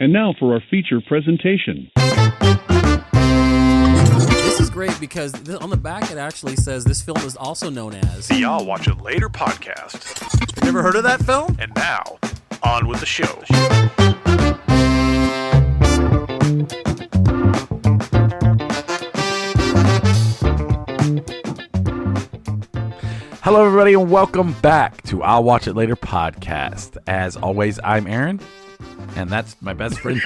And now for our feature presentation. This is great because on the back it actually says this film is also known as the I'll Watch It Later podcast. You ever heard of that film? And now, on with the show. Hello, everybody, and welcome back to I'll Watch It Later podcast. As always, I'm Aaron, and that's my best friend,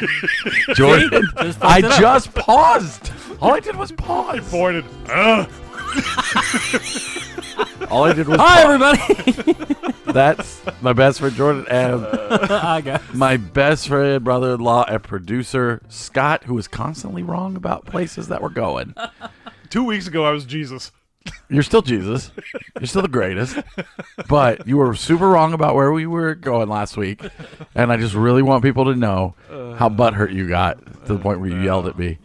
Jordan. I just paused. All I did was pause. You pointed. All I did was Hi, pause. everybody. That's my best friend, Jordan, and Hi, guys. my best friend, brother-in-law, and producer, Scott, who is constantly wrong about places that we're going. 2 weeks ago, I was Jesus. You're still Jesus. You're still the greatest. But you were super wrong about where we were going last week. And I just really want people to know how butthurt you got to the point where you yelled at me.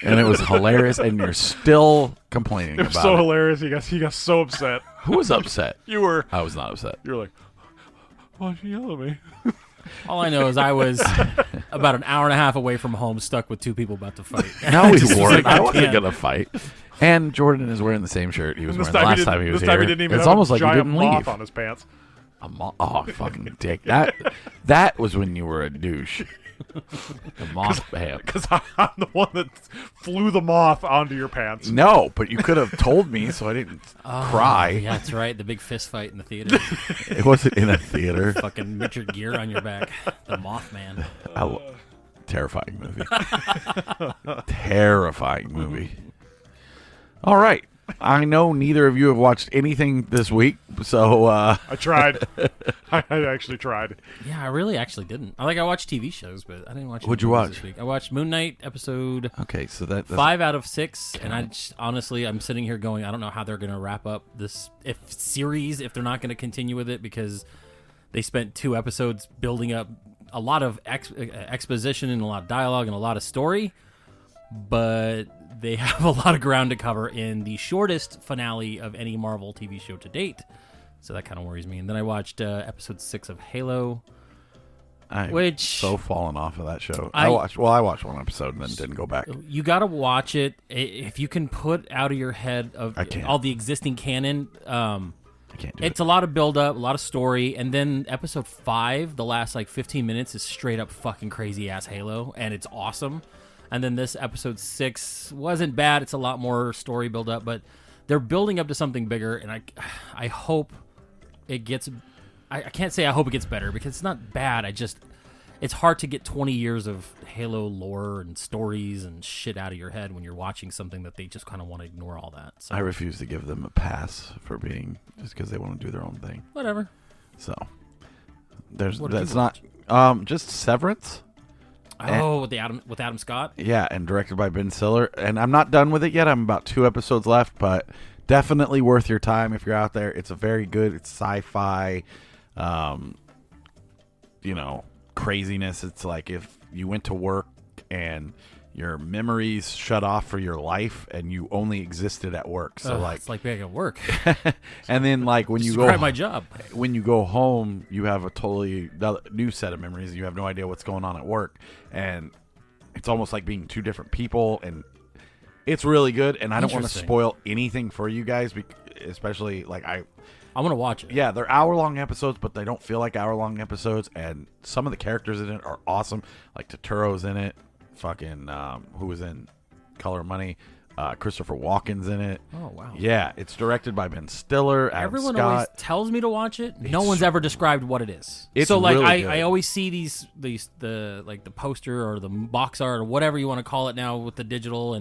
And it was hilarious. And you're still complaining It was about so it. hilarious. He got so upset. Who was upset? You were. I was not upset. You were like, why'd you yell at me? All I know is I was about an hour and a half away from home, stuck with two people about to fight. No, we Just was weren't. like, I wasn't can't. going to fight. And Jordan is wearing the same shirt he was And this wearing the time, last time he was this time here. he didn't even It's have almost a like you giant didn't moth leave. on his pants. Oh, fucking dick. That was when you were a douche. The moth ham. Because I'm the one that flew the moth onto your pants. No, but you could have told me so I didn't cry. Yeah, that's right. The big fist fight in the theater. It wasn't in a theater. Fucking Richard Gere on your back. The Mothman. Terrifying movie. Terrifying movie. All right. I know neither of you have watched anything this week, so I tried. I actually tried. Yeah, I really actually didn't. I watched TV shows, but I didn't watch. What'd any you movies watch? this week? I watched Moon Knight episode okay, so that's 5 out of 6, and I just, honestly, I'm sitting here going, I don't know how they're going to wrap up this series if they're not going to continue with it, because they spent 2 episodes building up a lot of exposition and a lot of dialogue and a lot of story, but they have a lot of ground to cover in the shortest finale of any Marvel TV show to date. So that kind of worries me. And then I watched episode 6 of Halo. I've so fallen off of that show. I watched one episode and then didn't go back. You got to watch it. If you can put out of your head of all the existing canon, I can't do it's a lot of build up, a lot of story, and then episode 5, the last 15 minutes is straight up fucking crazy ass Halo, and it's awesome. And then this episode 6 wasn't bad. It's a lot more story build up, but they're building up to something bigger, and I hope it gets. I can't say I hope it gets better because it's not bad. It's hard to get 20 years of Halo lore and stories and shit out of your head when you're watching something that they just kind of want to ignore all that. So I refuse to give them a pass for being just because they want to do their own thing. whatever. So What that's did you not just Severance. Oh, with Adam Scott. Yeah, and directed by Ben Stiller. And I'm not done with it yet. I'm about 2 episodes left, but definitely worth your time if you're out there. It's a very good, it's sci-fi, craziness. It's like if you went to work and your memories shut off for your life and you only existed at work. So It's like being at work. and then when you Describe go my job. when you go home, you have a totally new set of memories. You have no idea what's going on at work, and it's almost like being 2 different people. And it's really good. And I don't want to Interesting. spoil anything for you guys, especially I want to watch it. yeah, they're hour-long episodes, but they don't feel like hour-long episodes. And some of the characters in it are awesome. Like Totoro's in it. Fucking who was in Color of Money? Christopher Walken's in it. Oh wow. Yeah, it's directed by Ben Stiller. Adam Everyone Scott. always tells me to watch it. No one's ever described what it is. It's So really good. I always see these the poster or the box art or whatever you want to call it now with the digital,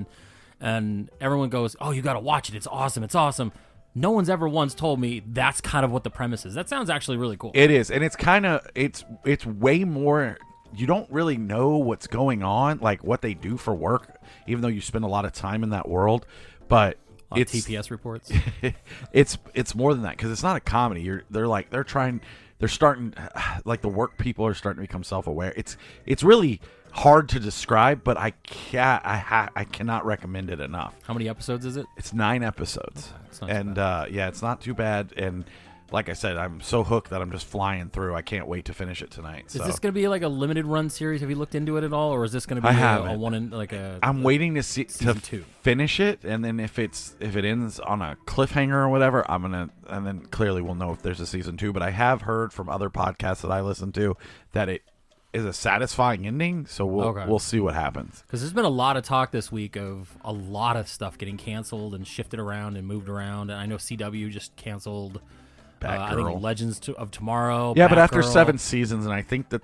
and everyone goes, "Oh, you got to watch it. It's awesome. It's awesome." No one's ever once told me that's kind of what the premise is. That sounds actually really cool. It is, and it's kind of it's way more. You don't really know what's going on, like what they do for work, even though you spend a lot of time in that world. But it's TPS reports. it's more than that because it's not a comedy. They're starting like the work people are starting to become self-aware. It's really hard to describe, but I cannot recommend it enough. How many episodes is it? It's 9 episodes, It's not too and it's not too bad. And like I said, I'm so hooked that I'm just flying through. I can't wait to finish it tonight. Is this going to be like a limited run series? Have you looked into it at all, or is this going to be I a haven't. one in like a? I'm waiting to see season 2. finish it, and then if it ends on a cliffhanger or whatever, and then clearly we'll know if there's a season 2. But I have heard from other podcasts that I listen to that it is a satisfying ending. So we'll see what happens. Because there's been a lot of talk this week of a lot of stuff getting canceled and shifted around and moved around. And I know CW just canceled. I think Legends of Tomorrow. Yeah, but after Batgirl. 7 seasons, and I think that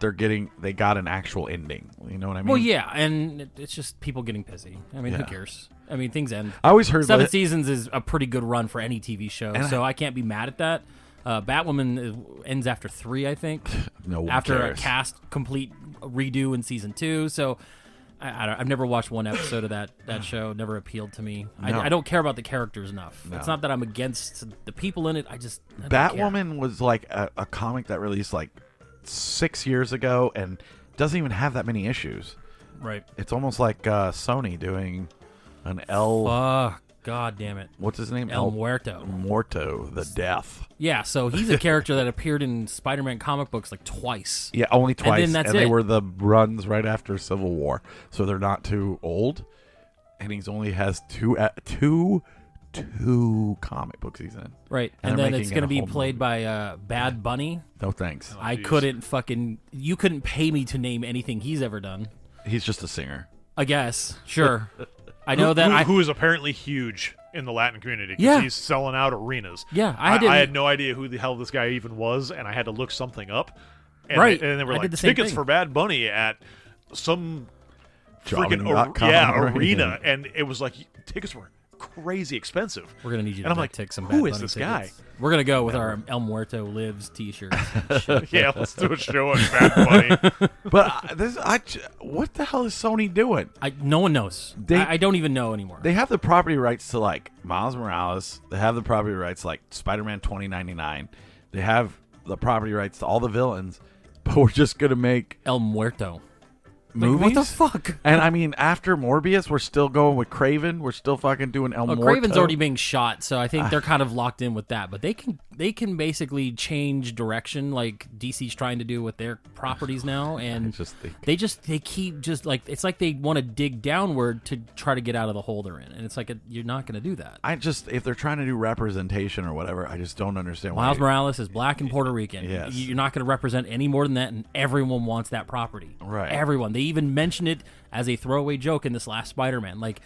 they got an actual ending. You know what I mean? Well, yeah, and it's just people getting busy. I mean, who cares? I mean, things end. I always heard 7 seasons is a pretty good run for any TV show, so I can't be mad at that. Batwoman ends after 3, I think. No one after cares. A cast complete redo in season 2, so I've never watched one episode of that show. Never appealed to me. No. I don't care about the characters enough. No. It's not that I'm against the people in it. I don't Batwoman was like a comic that released like 6 years ago and doesn't even have that many issues. Right. It's almost like Sony doing an God damn it. What's his name? El Muerto. Muerto, the death. Yeah, so he's a character that appeared in Spider-Man comic books like twice. Yeah, only twice. And then that's they it. were the runs right after Civil War, so they're not too old. And he's only has two comic books he's in. Right, And and they're then making it's it going to a be whole played movie. by Bad Bunny. No thanks. I couldn't you couldn't pay me to name anything he's ever done. He's just a singer. I guess, sure. I know that who is apparently huge in the Latin community because Yeah. he's selling out arenas. Yeah, I didn't- had no idea who the hell this guy even was, and I had to look something up. And Right. and they were I like, did the same tickets thing. for Bad Bunny at some freaking Jobbing.com arena, and it was like tickets were crazy expensive. We're gonna need you And to I'm like, take some. who Bad is Bunny this tickets. guy? We're gonna go with our El Muerto Lives T-shirts. Yeah, let's do a show on Bad Bunny. But what the hell is Sony doing? No one knows. I don't even know anymore. They have the property rights to like Miles Morales. They have the property rights to, like Spider-Man 2099. They have the property rights to all the villains. But we're just gonna make El Muerto. movies. Like, what the fuck? And I mean, after Morbius, we're still going with Craven. We're still fucking doing El Muerto. Craven's already being shot, so I think they're kind of locked in with that. But they can basically change direction, like DC's trying to do with their properties now, and they keep just like it's like they want to dig downward to try to get out of the hole they're in, and it's like you're not going to do that. if they're trying to do representation or whatever, I just don't understand. Miles Morales is black and Puerto Rican. Yes. You're not going to represent any more than that, and everyone wants that property. Right. Everyone. They even mentioned it as a throwaway joke in this last Spider-Man. Like,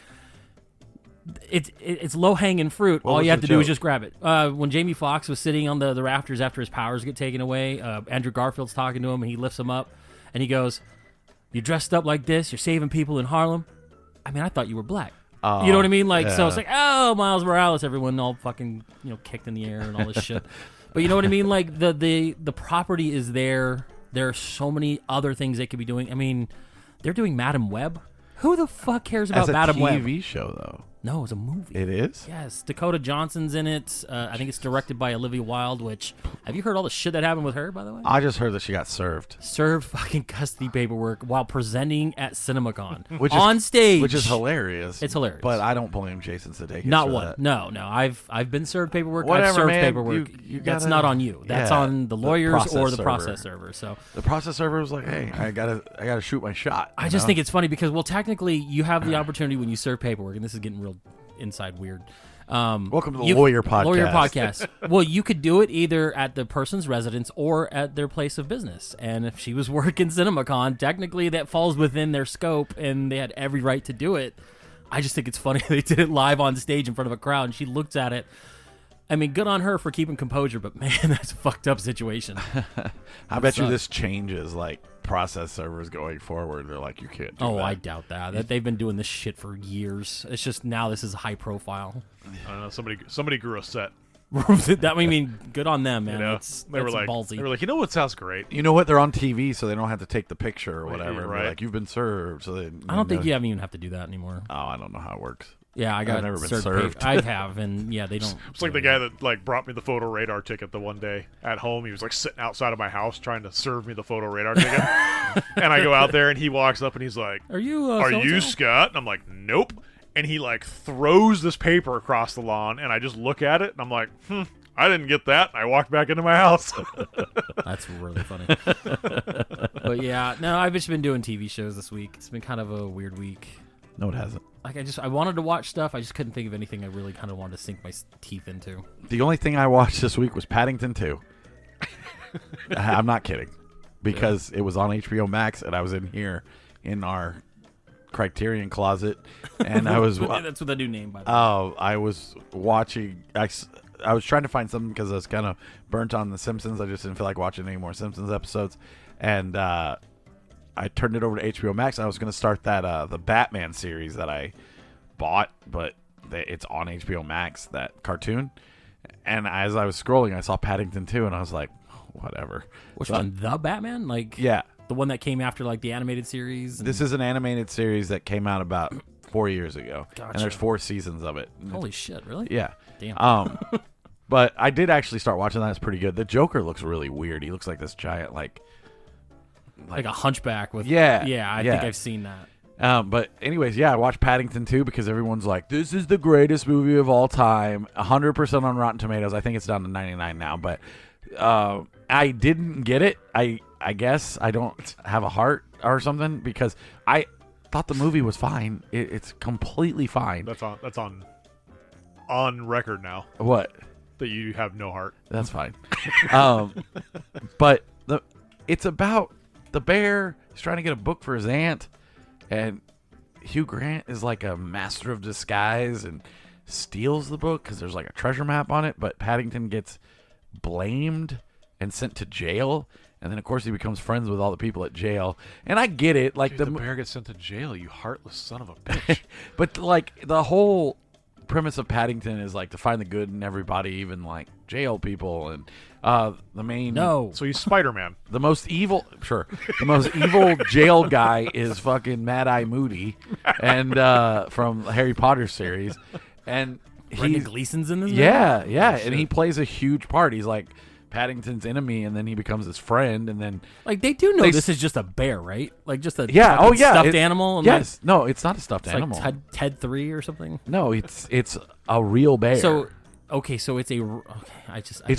it's low-hanging fruit. What All was you have the to do is joke? just grab it. When Jamie Foxx was sitting on the rafters after his powers get taken away, Andrew Garfield's talking to him, and he lifts him up, and he goes, "You dressed up like this, you're saving people in Harlem? I mean, I thought you were black." You know what I mean? Like, so it's like, oh, Miles Morales, everyone all fucking, kicked in the air and all this shit. But you know what I mean? Like, the property is there. There are so many other things they could be doing. I mean, they're doing Madam Web. Who the fuck cares about As a Madam Web? TV show, though. No, it's a movie. It is? Yes, Dakota Johnson's in it. I think it's directed by Olivia Wilde, which, have you heard all the shit that happened with her, by the way? I just heard that she got served. Served fucking custody paperwork while presenting at CinemaCon. Which on stage. Which is hilarious. It's hilarious. But I don't blame Jason Sudeikis Not for one. that. No. I've been served paperwork. Whatever, I've served man. paperwork. You That's gotta- not on you. That's Yeah, on the the lawyers process or the server. process server. So The process server was like, hey, I gotta shoot my shot. I just think it's funny because, well, technically you have the opportunity when you serve paperwork, and this is getting real inside weird. Welcome to the Lawyer Podcast. Lawyer Podcast. Well, you could do it either at the person's residence or at their place of business. And if she was working CinemaCon, technically that falls within their scope, and they had every right to do it. I just think it's funny they did it live on stage in front of a crowd, and she looked at it. I mean, good on her for keeping composure, but man, that's a fucked up situation. I bet you sucks. this changes like process servers going forward. They're like, you can't do Oh, that. I doubt that. They've been doing this shit for years. It's just now this is high profile. I don't know. Somebody grew a set. I mean, good on them, man. You know, That's they were like, ballsy. they were like, you know what sounds great? You know what? They're on TV, so they don't have to take the picture or Right, whatever. you're Be right. Like, you've been served. So they, I don't think you even have to do that anymore. Oh, I don't know how it works. Yeah, I got never been served. served. I have, and yeah, they don't. It's like the guy that like brought me the photo radar ticket the one day at home. He was like sitting outside of my house trying to serve me the photo radar ticket, and I go out there and he walks up and he's like, Are you? "Are you so-and-so?" Scott?" And I'm like, "Nope." And he like throws this paper across the lawn, and I just look at it and I'm like, I didn't get that. I walked back into my house. That's really funny. But yeah, no, I've just been doing TV shows this week. It's been kind of a weird week. No, it hasn't. Like I wanted to watch stuff. I just couldn't think of anything I really kind of wanted to sink my teeth into. The only thing I watched this week was Paddington 2. I'm not kidding. Because it was on HBO Max, and I was in here in our Criterion closet, and I was... That's with a new name, by the way. Oh, I was watching... I was trying to find something because I was kind of burnt on The Simpsons. I just didn't feel like watching any more Simpsons episodes. And I turned it over to HBO Max. I was going to start that the Batman series that I bought, but it's on HBO Max, that cartoon. And as I was scrolling, I saw Paddington 2, and I was like, whatever. Which one? The Batman? Like, yeah. The one that came after like the animated series? This is an animated series that came out about 4 years ago. Gotcha. And there's 4 seasons of it. Holy shit, really? Yeah. Damn. But I did actually start watching that. It's pretty good. The Joker looks really weird. He looks like this giant, like a hunchback with... Yeah. I think I've seen that. But anyways, yeah, I watched Paddington 2 because everyone's like, this is the greatest movie of all time. 100% on Rotten Tomatoes. I think it's down to 99 now. But I didn't get it. I guess I don't have a heart or something because I thought the movie was fine. It's completely fine. That's on record now. What? That you have no heart. That's fine. But it's about the bear. He's trying to get a book for his aunt, and Hugh Grant is like a master of disguise and steals the book because there's like a treasure map on it. But Paddington gets blamed and sent to jail, and then of course he becomes friends with all the people at jail. And I get it, like Dude, the bear gets sent to jail. You heartless son of a bitch. But like the whole premise of Paddington is like to find the good in everybody, even like jail people, and the main so he's Spider-Man. The most evil jail guy is fucking Mad-Eye Moody, and from the Harry Potter series, and Brendan Gleeson's in this movie? Yeah, and he plays a huge part. He's like Paddington's enemy, and then he becomes his friend, and then like they do know this is just a bear, right? Like just a stuffed animal. And yes, no, it's not a stuffed animal. Like Ted 3 or something. No, it's a real bear. So it's a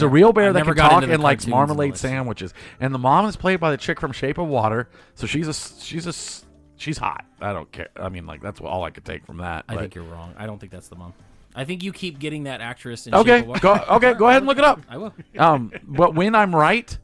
a real bear that can talk and likes marmalade sandwiches. And the mom is played by the chick from Shape of Water, so she's hot. I don't care. I mean, like that's all I could take from that. I think you're wrong. I don't think that's the mom. I think you keep getting that actress in Okay, Shape of Water. go ahead and look it up. I will. But when I'm right,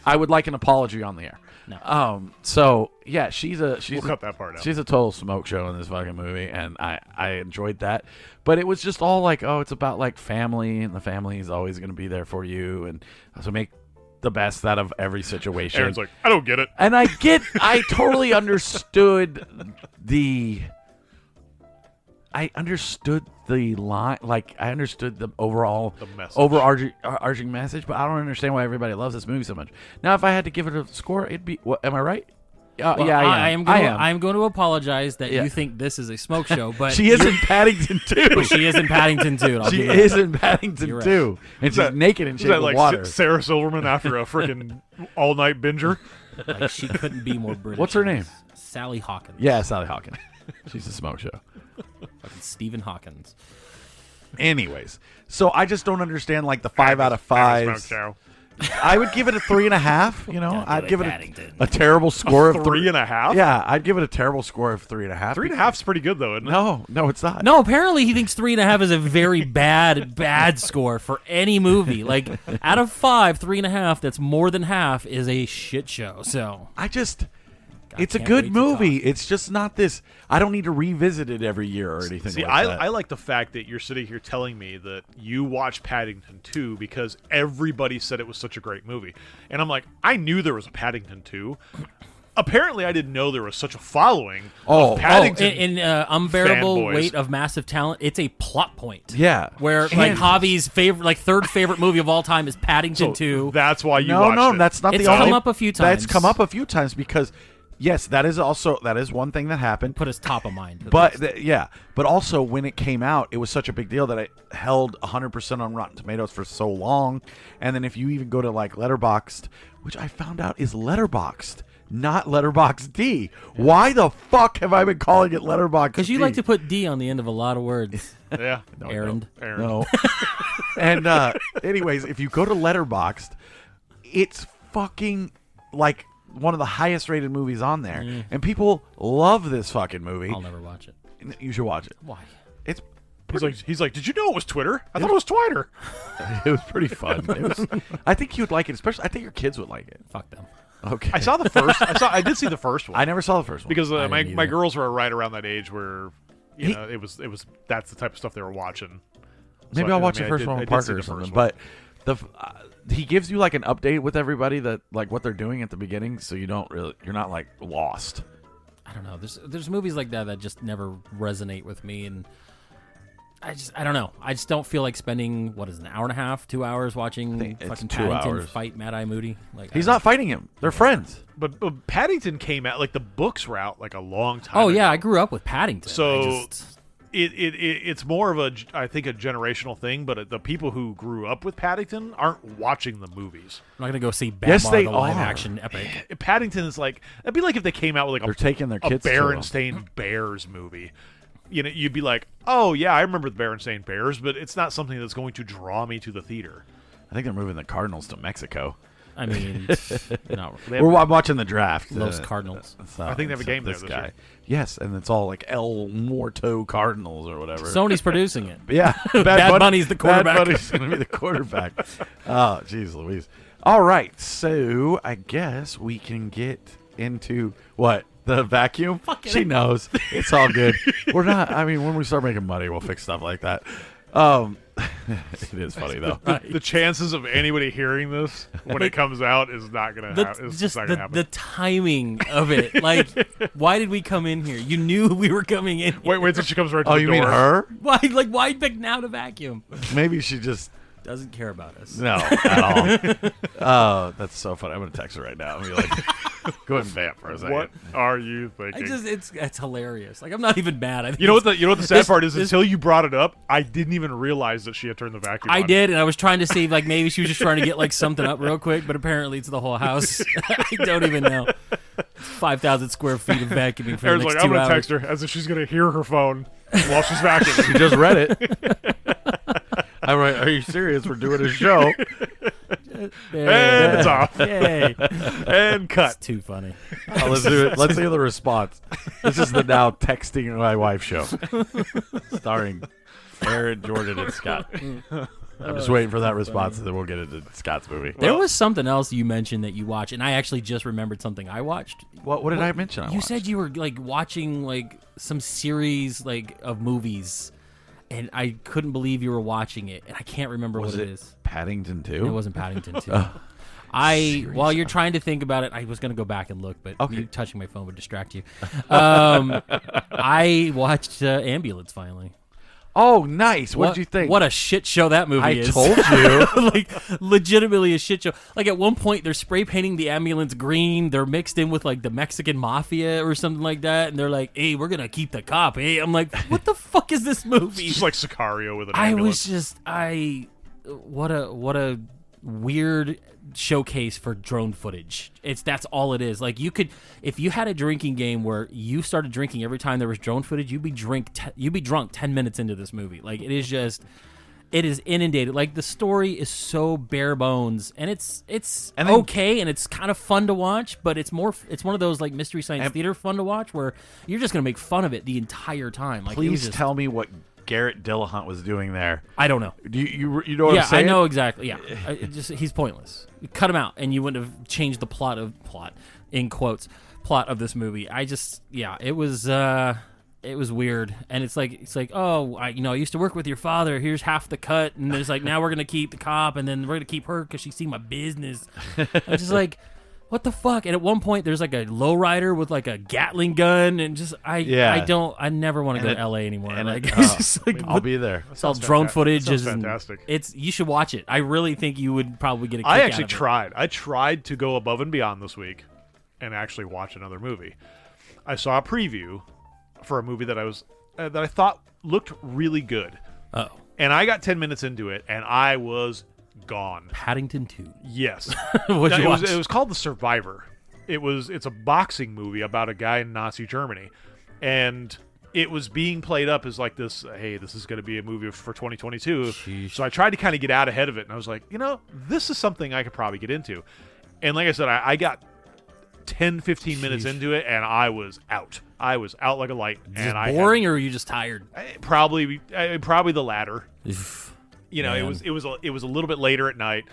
I would like an apology on the air. No. So yeah, we'll cut that part out. She's a total smoke show in this fucking movie, and I enjoyed that. But it was just all like, it's about like family, and the family is always going to be there for you, and so make the best out of every situation. Aaron's like, I don't get it, and I totally understood the line, like I understood the overarching message, but I don't understand why everybody loves this movie so much. Now, if I had to give it a score, it'd be what? Am I right? Yeah, I am. I am going to apologize that you think this is a smoke show, but she is in Paddington 2. But she is in Paddington 2. She is in Paddington 2, and she's naked in Shape of Water. Sarah Silverman after a freaking all-night binger. Like she couldn't be more British. What's her name? Sally Hawkins. Yeah, Sally Hawkins. She's a smoke show. Fucking Stephen Hawkins. Anyways, so I just don't understand like the 5 out of 5s. I would give it a 3.5. You know, I'd give it a terrible score of 3.5. Yeah, I'd give it a terrible score of 3.5. 3.5's pretty good though, isn't it? No, it's not. No, apparently he thinks 3.5 is a very bad score for any movie. Like out of 5, 3.5, that's more than half is a shit show. So it's a good movie. It's just not this. I don't need to revisit it every year or anything like that. I like the fact that you're sitting here telling me that you watched Paddington 2 because everybody said it was such a great movie. And I'm like, I knew there was a Paddington 2. Apparently, I didn't know there was such a following of Paddington. In Unbearable Weight of Massive Talent, it's a plot point. Yeah. Where like Javi's favorite, like third favorite movie of all time is Paddington 2. That's why you watched it. No, that's not it's the only. It's come up a few times. That's come up a few times because... Yes, that is one thing that happened. Put us top of mind. But but also when it came out, it was such a big deal that it held 100% on Rotten Tomatoes for so long. And then if you even go to like Letterboxd, which I found out is Letterboxd, not Letterboxd. Why the fuck have I been calling it Letterboxd? Because you like to put D on the end of a lot of words. Yeah. No, Errand. Aaron. No. And anyways, if you go to Letterboxd, it's fucking like one of the highest rated movies on there. And people love this fucking movie. I'll never watch it. You should watch it. Why? It's He's like, did you know it was Twitter? I thought it was Twitter. it was pretty fun. I think you would like it, especially I think your kids would like it. Fuck them. Okay. I saw the first. I did see the first one. I never saw the first one. Because I my didn't my either. girls were right around that age where it was that's the type of stuff they were watching. Maybe So, I'll watch I the first one I with did see Parker or the something. first one. But he gives you like an update with everybody that like what they're doing at the beginning, so you're not like lost. I don't know. There's movies like that just never resonate with me, and I don't know. I just don't feel like spending an hour and a half, 2 hours watching think it's fucking 2 Paddington hours. fight Mad Eye Moody. Like He's not fighting him. They're friends. But Paddington came out like the books were out like a long time. Oh ago. yeah, I grew up with Paddington. So it's more of a I think a generational thing. But the people who grew up with Paddington aren't watching the movies. I'm not gonna go see Batman Yes, they the live are. action epic. Paddington is like it'd be like if they came out with like They're taking their a kids to them. Berenstain Bears movie. You know, you'd be like, oh yeah, I remember the Berenstain Bears, but it's not something that's going to draw me to the theater. I think they're moving the Cardinals to Mexico. I mean, no, I'm watching the draft. Los Cardinals. So I think they have a game there this this guy. year. Yes, and it's all like El Muerto Cardinals or whatever. Sony's producing it. Yeah, Bad Bunny's the quarterback. Bad Bunny's going to be the quarterback. Oh, jeez Louise. All right, so I guess we can get into what? The vacuum? She knows. It's all good. We're not, I mean, when we start making money, we'll fix stuff like that. It is funny, though. The chances of anybody hearing this when it comes out is not going to happen. It's Just not going to happen. the timing of it. Like, why did we come in here? You knew we were coming in. Wait till she comes right to Oh, the you door. mean her? Why pick now to vacuum? Maybe she just, Doesn't care about us. no, at all. Oh, that's so funny. I'm going to text her right now and be like, go ahead and vamp for a second. What are you thinking? It's hilarious. Like, I'm not even mad. I think You know what the sad this- part is? this- Until you brought it up, I didn't even realize that she had turned the vacuum I on. did, and I was trying to see like maybe she was just trying to get like something up real quick, but apparently it's the whole house. I don't even know. 5,000 square feet of vacuuming for Aaron's the like, next I'm 2 going to hours. text her as if she's going to hear her phone while she's vacuuming. She just read it. I'm like, are you serious? We're doing a show. And it's off. Yay! And cut. It's too funny. Oh, let's do it. Let's hear the response. This is the now texting my wife show, starring Aaron, Jordan, and Scott. I'm just waiting for that response, and then we'll get into Scott's movie. There was something else you mentioned that you watched, and I actually just remembered something I watched. What did I mention? You said you were like watching like some series like of movies, and I couldn't believe you were watching it, and I can't remember was what it it is. Paddington 2? It wasn't Paddington 2. While you're trying to think about it, I was going to go back and look, but Okay. you touching my phone would distract you. I watched Ambulance finally. Oh, nice. What did you think? What a shit show that movie I is. told you. Like, legitimately a shit show. Like, at one point, they're spray painting the ambulance green. They're mixed in with, like, the Mexican mafia or something like that. And they're like, hey, we're going to keep the cop, hey? I'm like, what the fuck is this movie? Just like Sicario with an I ambulance. was just, what a weird showcase for drone footage. That's all it is. Like, you could, if you had a drinking game where you started drinking every time there was drone footage, you'd be drunk 10 minutes into this movie. Like, it is inundated. Like, the story is so bare bones, and it's And then- okay, and it's kind of fun to watch, but it's one of those like Mystery Science Theater fun to watch where you're just gonna make fun of it the entire time. Like, it was Please just, tell me what Garrett Dillahunt was doing there. I don't know. Do you know what Yeah, I'm saying? I know exactly. Yeah, he's pointless. You cut him out, and you wouldn't have changed the plot in quotes of this movie. It was weird, and it's like oh, I used to work with your father. Here's half the cut, and it's like now we're gonna keep the cop, and then we're gonna keep her because she seen my business. I'm just like, what the fuck? And at one point, there's like a lowrider with like a Gatling gun, and just I never want to go to LA anymore. and Like, it- it's just like I'll be there. it's all drone footage. Sounds Is fantastic. You should watch it. I really think you would probably get a kick I out actually of it. tried. I tried to go above and beyond this week and actually watch another movie. I saw a preview for a movie that I thought looked really good, Oh, and I got 10 minutes into it, and I was gone. Paddington 2. Yes, What'd you watch? it was called The Survivor. It's a boxing movie about a guy in Nazi Germany, and it was being played up as like this, hey, this is going to be a movie for 2022. Sheesh. So I tried to kind of get out ahead of it, and I was like, this is something I could probably get into. And like I said, I got 10, 15 minutes into it, and I was out. I was out like a light. Is it boring, or are you just tired? Probably the latter. You know, Man. it was a little bit later at night.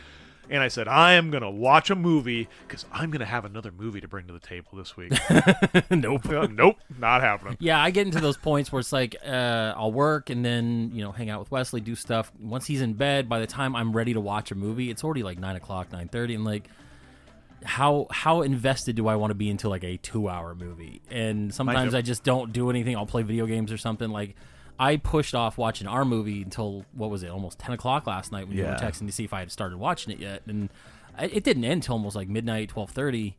And I said, I am going to watch a movie because I'm going to have another movie to bring to the table this week. Nope. Nope, not happening. Yeah, I get into those points where it's like I'll work and then, hang out with Wesley, do stuff. Once he's in bed, by the time I'm ready to watch a movie, it's already like 9 o'clock, 9:30. And like, how invested do I want to be into like a 2-hour movie? And sometimes I just don't do anything. I'll play video games or something. Like, I pushed off watching our movie until, what was it, almost 10 o'clock last night when you were texting to see if I had started watching it yet. And it didn't end until almost like midnight, 12:30.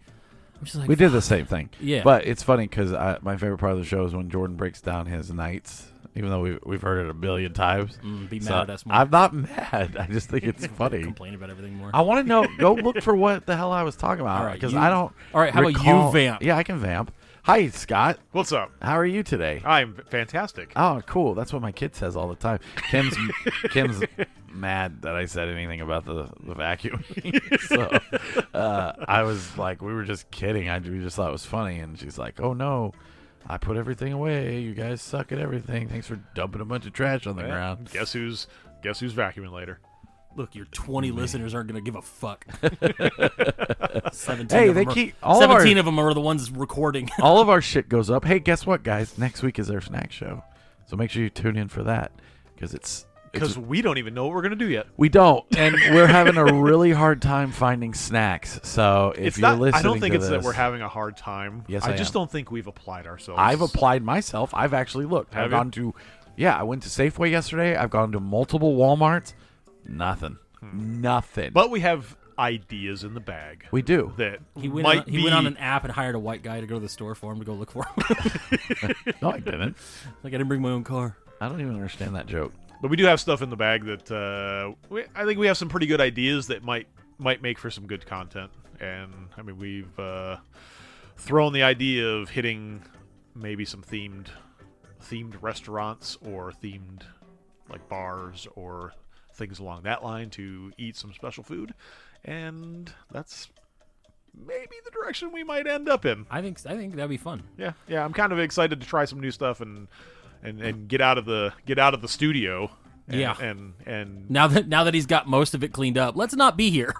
I'm just like, We did the same thing. Yeah. But it's funny because my favorite part of the show is when Jordan breaks down his nights, even though we've heard it a billion times. Be mad at us more. I'm not mad. I just think it's funny. Complain about everything more. I want to know. Go look for what the hell I was talking about. All right, Because you- I don't. all right, how about recall- you vamp? Yeah, I can vamp. Hi, Scott. What's up? How are you today? I'm fantastic. Oh, cool. That's what my kid says all the time. Kim's mad that I said anything about the vacuum. So I was like, we were just kidding. We just thought it was funny. And she's like, oh, no. I put everything away. You guys suck at everything. Thanks for dumping a bunch of trash on the ground. Guess who's vacuuming later? Look, your 20 listeners aren't going to give a fuck. 17 Hey, of they them keep are, 17 of them are the ones recording. all of our shit goes up. Hey, guess what, guys? Next week is our snack show. So make sure you tune in for that Because we don't even know what we're going to do yet. we don't. And we're having a really hard time finding snacks. So if It's you're not. listening I don't think to it's this, that we're having a hard time. Yes, I I just am. don't think we've applied ourselves. I've applied myself. I've actually looked. Have I've you? gone to, I went to Safeway yesterday. I've gone to multiple Walmarts. Nothing. Nothing. But we have ideas in the bag we do. that He went on an app and hired a white guy to go to the store for him to go look for him. No, I didn't. Like, I didn't bring my own car. I don't even understand that joke. But we do have stuff in the bag that I think we have some pretty good ideas that might make for some good content. And I mean, we've thrown the idea of hitting maybe some themed restaurants or themed like bars or things along that line to eat some special food, and that's maybe the direction we might end up in. I think that'd be fun. Yeah. I'm kind of excited to try some new stuff and get out of the studio. And Now that he's got most of it cleaned up, let's not be here.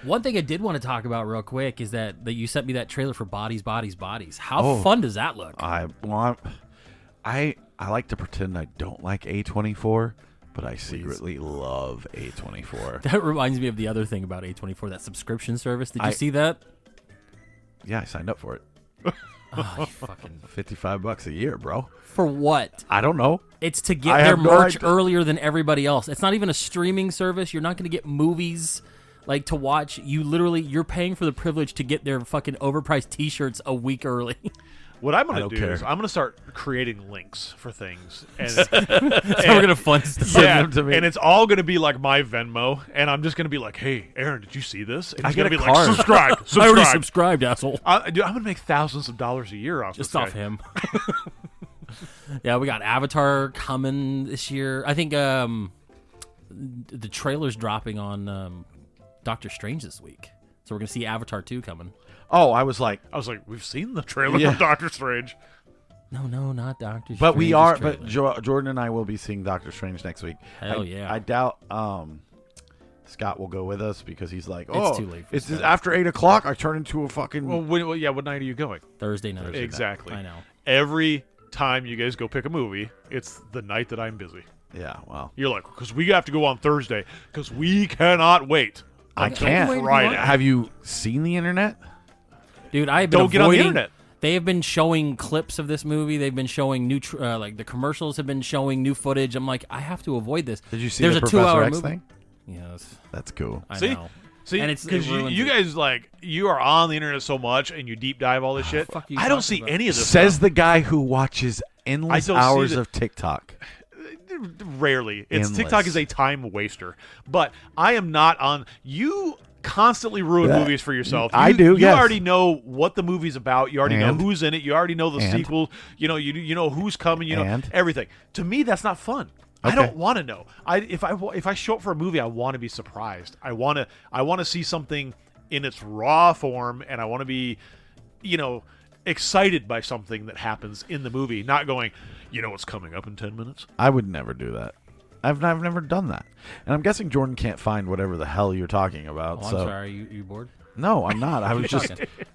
One thing I did want to talk about real quick is that you sent me that trailer for Bodies. How fun does that look? I like to pretend I don't like A24, but I secretly love A24. That reminds me of the other thing about A24, that subscription service. Did you see that? Yeah, I signed up for it. Oh, you fucking $55 a year, bro. for what? I don't know. It's to get I their have no merch idea. earlier than everybody else. It's not even a streaming service. You're not going to get movies like to watch. You're paying for the privilege to get their fucking overpriced T-shirts a week early. what I'm I going to don't do care. is I'm going to start creating links for things, and So we're gonna fund stuff. yeah, them to me. and it's all going to be like my Venmo, and I'm just going to be like, "Hey, Aaron, did you see this?" And I it's get going to a be card. like, "Subscribe, I already subscribe." subscribed, asshole. Dude, I'm going to make thousands of dollars a year off Just this off guy. him. Yeah, we got Avatar coming this year. I think the trailer's dropping on Doctor Strange this week. So we're going to see Avatar 2 coming. Oh, I was like, We've seen the trailer Yeah. for Doctor Strange. No, not Doctor Strange. but we are. But Jordan and I will be seeing Doctor Strange next week. Hell yeah. I doubt Scott will go with us because he's like, oh, too late for it's Scott. after 8 o'clock. I turn into a fucking. Well, what night are you going? Thursday night. Exactly. I know. Every time you guys go pick a movie, it's the night that I'm busy. yeah, well, You're like, because we have to go on Thursday, because we cannot wait. I until can't. Friday. Have you seen the internet? Dude, I've been Don't get on the avoiding- internet. They have been showing clips of this movie. They've been showing new, like the commercials have been showing new footage. I'm like, I have to avoid this. Did you see There's the a Professor 2-hour X movie. thing? Yes, That's cool. I See? know. See, And it because ruins you it. guys you are on the internet so much and you deep dive all this shit. fuck are you I don't talking see about? any of this. Says stuff. the guy who watches endless don't see hours the- of TikTok. Rarely. It's Endless. TikTok is a time waster. But I am not on. You constantly ruin movies for yourself. I do, You yes. already know what the movie's about. You already know And? who's in it. You already know the And? sequel. You know who's coming. You know And? everything. To me, that's not fun. I Okay. don't want to know. If I show up for a movie, I want to be surprised. I want to see something in its raw form, and I want to be, excited by something that happens in the movie. Not going, what's coming up in 10 minutes. I would never do that. I've never done that, and I'm guessing Jordan can't find whatever the hell you're talking about. Oh, I'm so sorry. You bored? no, I'm not. I was just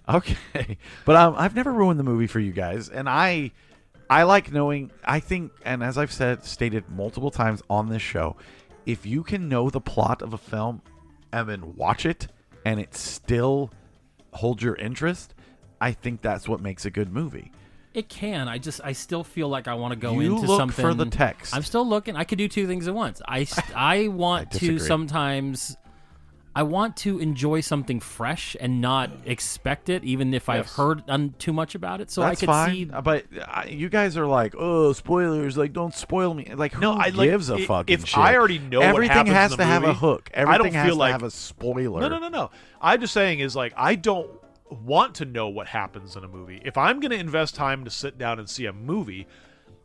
okay, but I've never ruined the movie for you guys, and I like knowing. I think, and as I've stated multiple times on this show, if you can know the plot of a film and then watch it, and it still holds your interest, I think that's what makes a good movie. It can. I still feel like I want to go You into look something. for the text. I'm still looking. I could do two things at once. I want to disagree. sometimes. I want to enjoy something fresh and not expect it, even if I've heard too much about it. So That's I could fine, see. but you guys are like, oh, spoilers! Like, don't spoil me. Like, who I like gives a fucking if shit? I already know what everything happens has in to the have a movie, hook. I don't Everything has feel to like- have a spoiler. No. I'm just saying is like I don't want to know what happens in a movie. If I'm going to invest time to sit down and see a movie,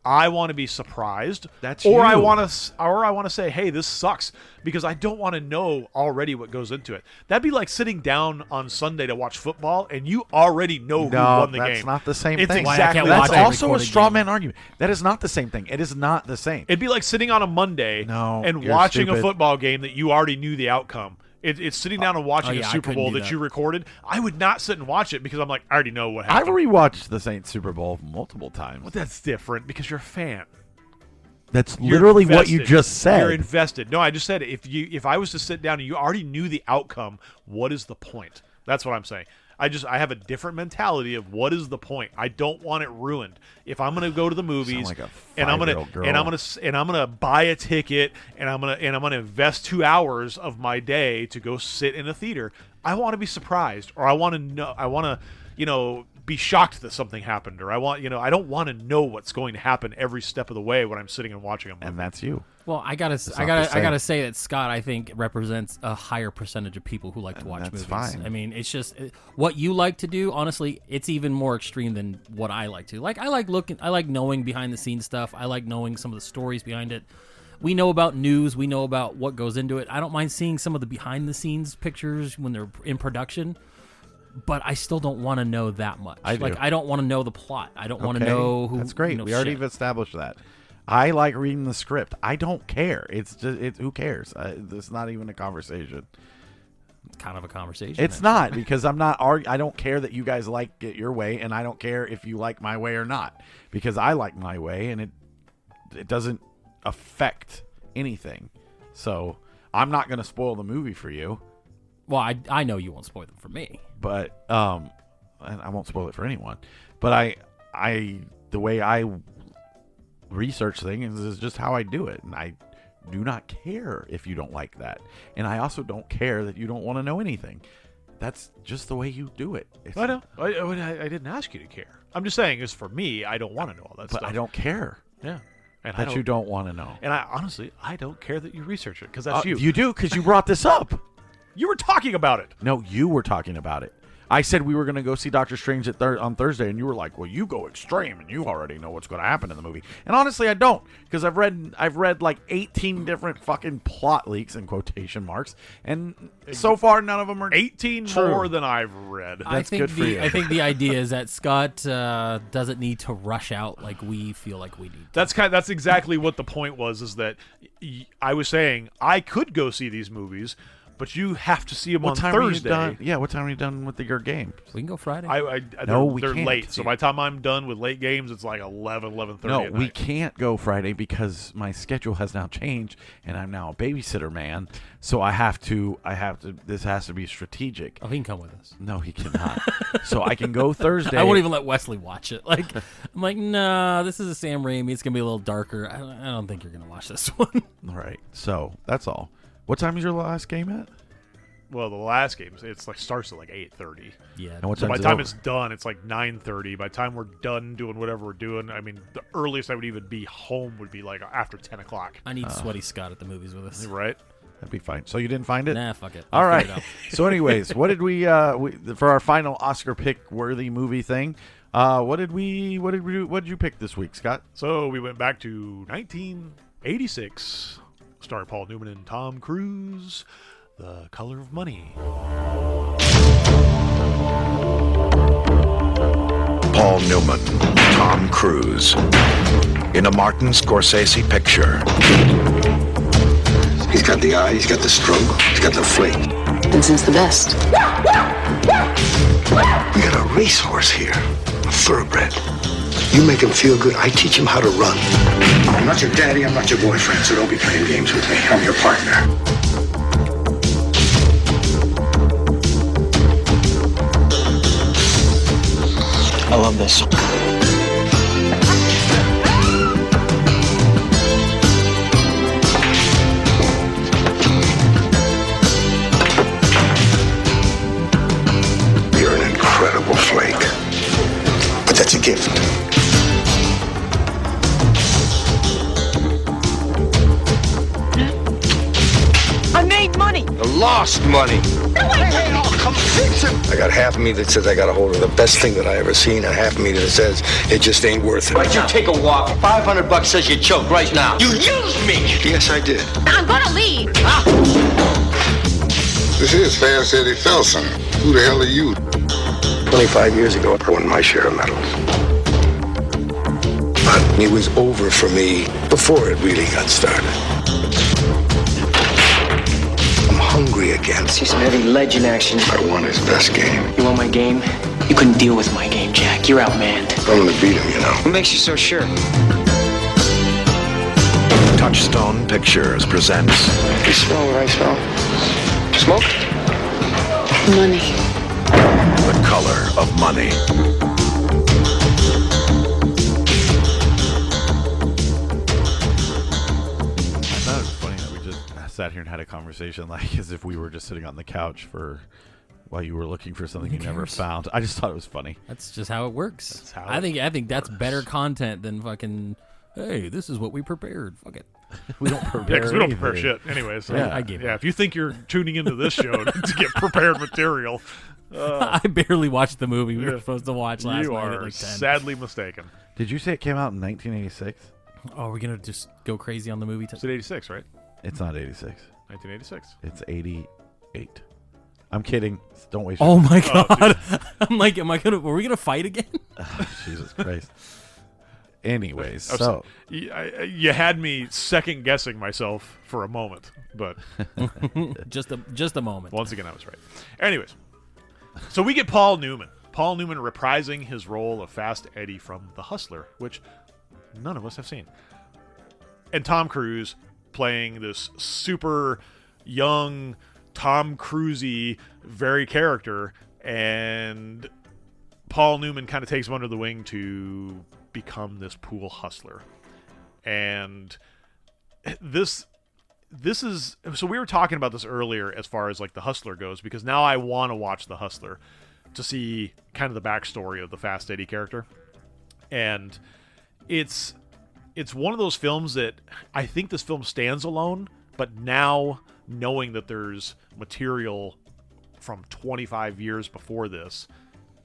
I want to be surprised. That's or I you. want to say, hey, this sucks, because I don't want to know already what goes into it. That'd be like sitting down on Sunday to watch football and you already know who won the game. that's not the same It's thing. Why I can't exactly watch That's a also a recorded straw game. man argument. That is not the same thing. It is not the same. It'd be like sitting on a Monday No, and you're watching a stupid. football game that you already knew the outcome. It's sitting down and watching yeah, a I Super couldn't Bowl do that that. you recorded. I would not sit and watch it because I'm like, I already know what I've happened. rewatched the Saints Super Bowl multiple times. Well, that's different because you're a fan. That's You're literally what you invested. just said. You're invested. No, I just said if I was to sit down and you already knew the outcome, what is the point? That's what I'm saying. I have a different mentality of what is the point. I don't want it ruined. If I'm going to go to the movies like a and I'm going five-year-old girl. and I'm going to buy a ticket and I'm going to invest 2 hours of my day to go sit in a theater, I want to be surprised, or I want to be shocked that something happened, or I don't want to know what's going to happen every step of the way when I'm sitting and watching a movie. and that's you. Well, I gotta say that Scott, I think, represents a higher percentage of people who like to watch that's movies. fine. I mean, it's just what you like to do. Honestly, it's even more extreme than what I like to. Like, I like knowing behind the scenes stuff. I like knowing some of the stories behind it. We know about news. We know about what goes into it. I don't mind seeing some of the behind the scenes pictures when they're in production. But I still don't want to know that much. I do. Like, I don't want to know the plot. I don't want to Okay, know who. That's great. You know, We already shit. established that. I like reading the script. I don't care. It's just who cares? It's not even a conversation. It's kind of a conversation. It's not, because I'm not. I don't care that you guys like it your way, and I don't care if you like my way or not, because I like my way, and it doesn't affect anything. So I'm not going to spoil the movie for you. Well, I know you won't spoil them for me. But and I won't spoil it for anyone. But the way I research things is just how I do it, and I do not care if you don't like that, and I also don't care that you don't want to know anything. That's just the way you do it. I know. I didn't ask you to care. I'm just saying, as for me, I don't want to know all that But stuff. I don't care Yeah. And that you don't want to know. And I honestly, I don't care that you research it, because that's you. You do, because you brought this up. You were talking about it. No, you were talking about it. I said we were going to go see Doctor Strange on Thursday, and you were like, "Well, you go extreme, and you already know what's going to happen in the movie." And honestly, I don't, because I've read like 18 different fucking plot leaks in quotation marks, and so far none of them are 18 true. more than I've read. I think good for you. I think the idea is that Scott doesn't need to rush out like we feel like we need. That's exactly what the point was. Is that I was saying I could go see these movies, but you have to see them What on time are you Thursday. done? Yeah, what time are you done with your game? We can go Friday. No, they're, we they're can't. late. So by the time I'm done with late games, it's like 11:30 No, at we night. can't go Friday because my schedule has now changed, and I'm now a babysitter man. So I have to. This has to be strategic. Oh, he can come with us. No, he cannot. So I can go Thursday. I won't even let Wesley watch it. Like, I'm like, nah, this is a Sam Raimi. It's gonna be a little darker. I don't think you're gonna watch this one. All right. So that's all. What time is your last game at? Well, the last game, it's like starts at like 8:30. Yeah. And what So by time's the time over? it's done, it's like 9:30. By the time we're done doing whatever we're doing, I mean, the earliest I would even be home would be like after 10 o'clock. I need Sweaty Scott at the movies with us. Right? That'd be fine. So you didn't find it? Nah, fuck it. All I'll right. figure it out. So, anyways, what did we for our final Oscar pick worthy movie thing? What did you pick this week, Scott? So we went back to 1986. Starring Paul Newman and Tom Cruise. The Color of Money. Paul Newman, Tom Cruise, in a Martin Scorsese picture. He's got the eye, he's got the stroke, he's got the fleet. Vincent's the best. We got a racehorse here, a thoroughbred. You make him feel good, I teach him how to run. I'm not your daddy, I'm not your boyfriend, so don't be playing games with me. I'm your partner. I love this. You're an incredible flake. But that's a gift. I made money. The lost money. Hey, oh, come fix him. I got half of me that says I got a hold of the best thing that I ever seen, and half of me that says it just ain't worth it. Why'd you take a walk? $500 says you choke right now. You used me! Yes, I did. I'm gonna leave. This is Fast Eddie Felson. Who the hell are you? 25 years ago, I won my share of medals. But it was over for me before it really got started. I'm hungry again. See some heavy legend action. I won his best game. You want my game? You couldn't deal with my game, Jack. You're outmanned. I'm gonna beat him, you know. What makes you so sure? Touchstone Pictures presents You smell what I smell? Smoke? Money. The Color of Money. I thought it was funny that we just sat here and had a conversation like as if we were just sitting on the couch while you were looking for something you never found. I just thought it was funny. That's just how it works. That's how I think that's works. better content than fucking. Hey, this is what we prepared. Fuck it. We don't prepare. Yeah, because we don't prepare anything. shit. Anyways, so, Yeah. I gave yeah. up. If you think you're tuning into this show to get prepared material, I barely watched the movie we were Yeah. supposed to watch last you night are at like 10. sadly mistaken. Did you say it came out in 1986? Oh, we're gonna just go crazy on the movie. It's at 86, right? It's not 86. 1986. It's 88. I'm kidding. Don't waste Oh your my Oh, god! I'm like, were we gonna fight again? Jesus Christ. Anyways, I'm so you had me second guessing myself for a moment, but just a moment. once again I was right. Anyways, so we get Paul Newman. Paul Newman reprising his role of Fast Eddie from The Hustler, which none of us have seen. And Tom Cruise playing this super young Tom Cruise-y very character, and Paul Newman kind of takes him under the wing to become this pool hustler. And this is, so we were talking about this earlier as far as like The Hustler goes, because now I want to watch The Hustler to see kind of the backstory of the Fast Eddie character. And it's one of those films that I think this film stands alone, but now knowing that there's material from 25 years before this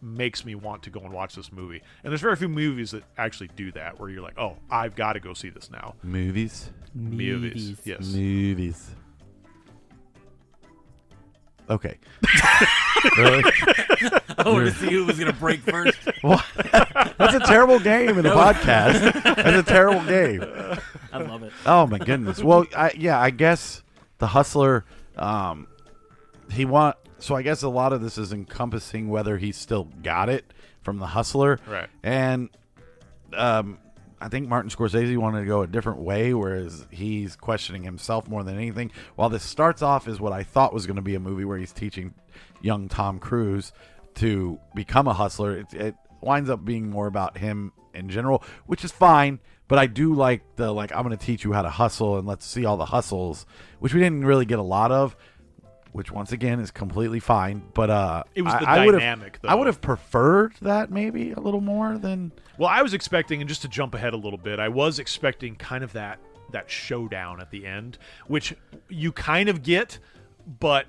makes me want to go and watch this movie. And there's very few movies that actually do that, where you're like, oh, I've got to go see this now. movies. Movies. Yes. Movies. Okay. Really? I wanted to see who was gonna break first. What? That's a terrible game in a podcast. That's a terrible game. I love it. Oh my goodness. Well, I guess the Hustler. So I guess a lot of this is encompassing whether he still got it from the Hustler, Right. And I think Martin Scorsese wanted to go a different way, whereas he's questioning himself more than anything. While this starts off as what I thought was going to be a movie where he's teaching young Tom Cruise to become a hustler, it winds up being more about him in general, which is fine. But I do like I'm going to teach you how to hustle, and let's see all the hustles, which we didn't really get a lot of, which once again is completely fine. But It was the I dynamic, though. would have preferred that maybe a little more than. Well, I was expecting, and just to jump ahead a little bit, I was expecting kind of that showdown at the end, which you kind of get, but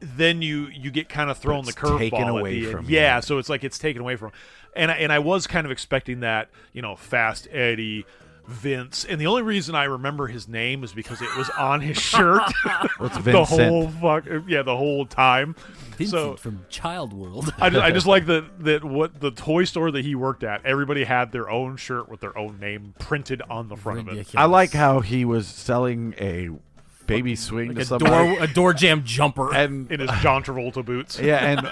then you get kind of thrown the curveball at the end. Yeah, so it's like it's taken away from. And I was kind of expecting that, Fast Eddie, Vince, and the only reason I remember his name is because it was on his shirt. What's the Vincent? the whole time. Vincent from Child World. I just like that what the toy store that he worked at, everybody had their own shirt with their own name printed on the front of it. I like how he was selling a baby swing to a somebody. door jam jumper, and in his John Travolta boots. Yeah, and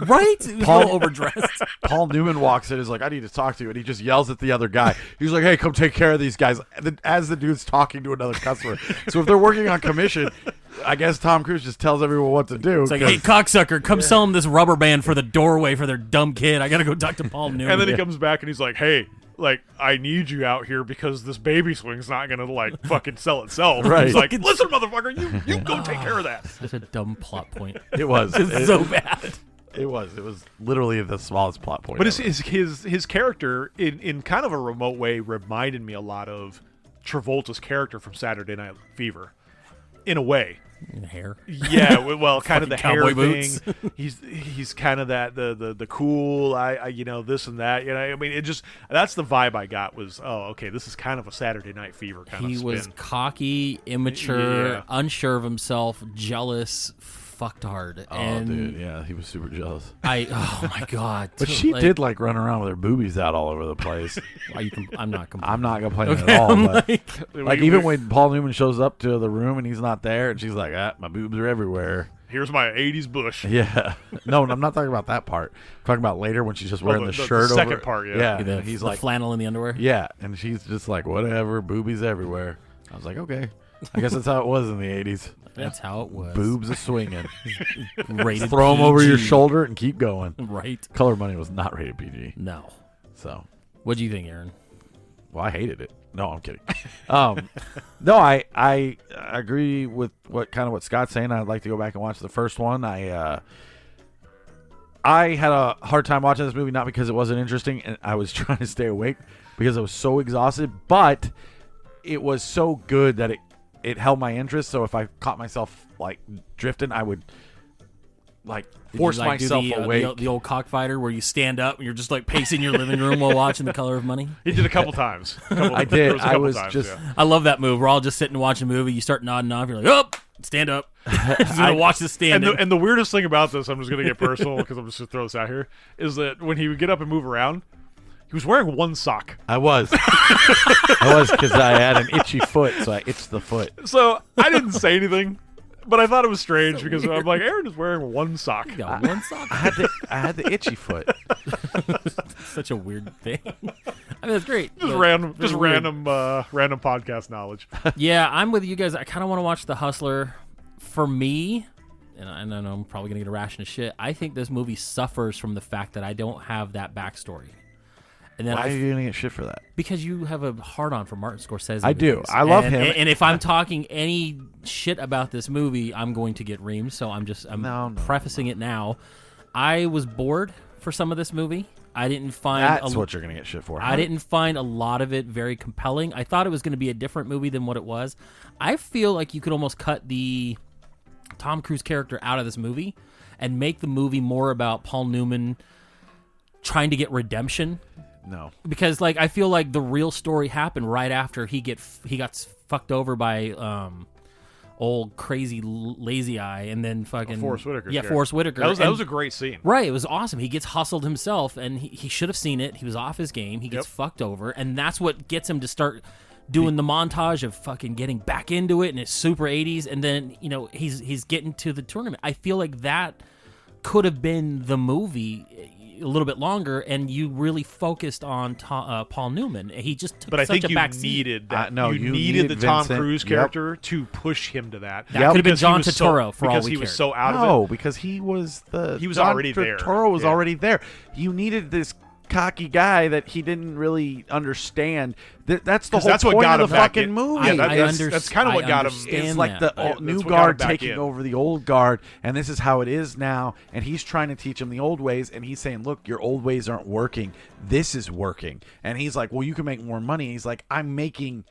right, he was all overdressed. Paul Newman walks in, is like, "I need to talk to you," and he just yells at the other guy. He's like, "Hey, come take care of these guys," as the dude's talking to another customer. So if they're working on commission, I guess Tom Cruise just tells everyone what to do. It's like, "Hey, cocksucker, come sell them this rubber band for the doorway for their dumb kid. I gotta go talk to Paul Newman." And then he comes back and he's like, "Hey, I need you out here because this baby swing's not gonna fucking sell itself." Right. He's like, "Listen, motherfucker, you go take care of that." It's a dumb plot point. It was. It's so bad. It was literally the smallest plot point. But his character in kind of a remote way reminded me a lot of Travolta's character from Saturday Night Fever, in a way. Hair. Yeah, well, kind of the hair cowboy thing. boots. He's kind of that the cool. I this and that. I mean, it just that's the vibe I got was, oh, okay, this is kind of a Saturday Night Fever kind of spin. He was cocky, immature, Yeah. unsure of himself, jealous, fucked hard. Oh, dude, yeah, he was super jealous. Oh my god! But she did run around with her boobies out all over the place. I'm not complaining. I'm not complaining Okay, at all. I'm But even when Paul Newman shows up to the room and he's not there, and she's like, my boobs are everywhere. Here's my '80s bush. Yeah. No, I'm not talking about that part. I'm talking about later when she's just wearing the shirt the second over. part, yeah. and he's the like flannel in the underwear. Yeah, and she's just like, whatever, boobies everywhere. I was like, okay. I guess that's how it was in the 80s. That's how it was. Boobs a swinging. Rated Throw them over PG. your shoulder and keep going. Right. Color Money was not rated PG. No. So. What do you think, Aaron? Well, I hated it. No, I'm kidding. No, I agree with what Scott's saying. I'd like to go back and watch the first one. I had a hard time watching this movie, not because it wasn't interesting, and I was trying to stay awake because I was so exhausted, but it was so good that it held my interest. So if I caught myself drifting, I would force myself awake. The old cockfighter where you stand up and you're just pacing your living room while watching The Color of Money. He did a couple times. I did. I was just. I love that move. We're all just sitting and watching a movie. You start nodding off. You're like, "Oh, stand up." Just gonna watch this standing. And the weirdest thing about this, I'm just gonna get personal because I'm just gonna throw this out here, is that when he would get up and move around, he was wearing one sock. I was because I had an itchy foot, so I itched the foot. So I didn't say anything, but I thought it was strange because I'm like, Aaron is wearing one sock. Yeah, one sock. I had the itchy foot. Such a weird thing. I mean, that's great. Just random podcast knowledge. Yeah, I'm with you guys. I kind of want to watch The Hustler. For me, and I know I'm probably gonna get a ration of shit, I think this movie suffers from the fact that I don't have that backstory. And then why are you gonna get shit for that? Because you have a hard-on for Martin Scorsese. I do. I love him. And if I'm talking any shit about this movie, I'm going to get reamed. So I'm prefacing it now. I was bored for some of this movie. I didn't find that's what you're gonna get shit for. I didn't find a lot of it very compelling. I thought it was going to be a different movie than what it was. I feel like you could almost cut the Tom Cruise character out of this movie and make the movie more about Paul Newman trying to get redemption. No, because I feel like the real story happened right after he got fucked over by old crazy lazy eye, and then fucking Forrest Whitaker. Yeah, Forrest Whitaker. That was a great scene. Right, it was awesome. He gets hustled himself, and he should have seen it. He was off his game. He gets fucked over, and that's what gets him to start doing the montage of fucking getting back into it, and it's super 80s, and then he's getting to the tournament. I feel like that could have been the movie a little bit longer, and you really focused on Paul Newman. He just took such a back seat. Needed that. You needed the Tom Vincent. Cruise character to push him to that. That could have been John Turturro for all we because he was cared. so out of it. No, because he was already there. Turturro was already there. You needed this cocky guy that he didn't really understand. That's the whole point of the fucking movie. Yeah, that's kind of what got him. It's like the new guard taking over the old guard, and this is how it is now. And he's trying to teach him the old ways, and he's saying, "Look, your old ways aren't working. This is working." And he's like, "Well, you can make more money." And he's like, "I'm making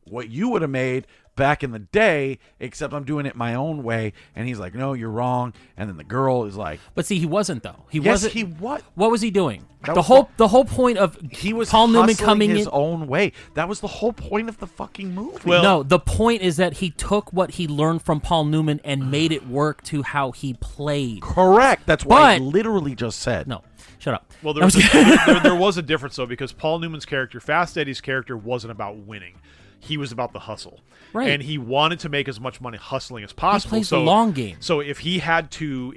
what you would have made back in the day, except I'm doing it my own way. And he's like, no, you're wrong. And then the girl is like, but see, he wasn't though. He yes, wasn't. he what? What was he doing? That The was whole point of he was Paul Newman hustling coming his in. own way. That was the whole point of the fucking movie. Well- No, the point is that he took what he learned from Paul Newman and made it work to how he played. Correct. That's what I But- literally just said. No, shut up. Well, there was a difference though, because Paul Newman's character, Fast Eddie's character, wasn't about winning. He was about the hustle, Right. and he wanted to make as much money hustling as possible. plays the long game. So if he had to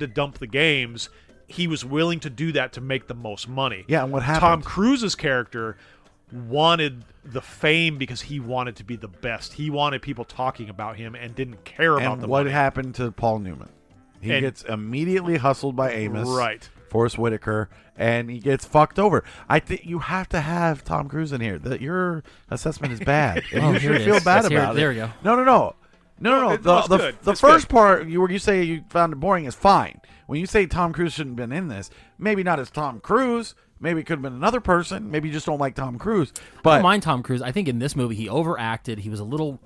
dump the games, he was willing to do that to make the most money. Yeah, and what happened? Tom Cruise's character wanted the fame because he wanted to be the best. He wanted people talking about him and didn't care about And the what money. happened to Paul Newman? He And- gets immediately hustled by Amos. Right. Forrest Whitaker, and he gets fucked over. I think you have to have Tom Cruise in here. Your assessment is bad. And Oh, you here should it feel is. bad Let's hear about it. it. There we go. No. it's good. The It's first good. part you say you found it boring is fine. When you say Tom Cruise shouldn't have been in this, maybe not as Tom Cruise. Maybe it could have been another person. Maybe you just don't like Tom Cruise. I But don't mind Tom Cruise. I think in this movie he overacted. He was a little,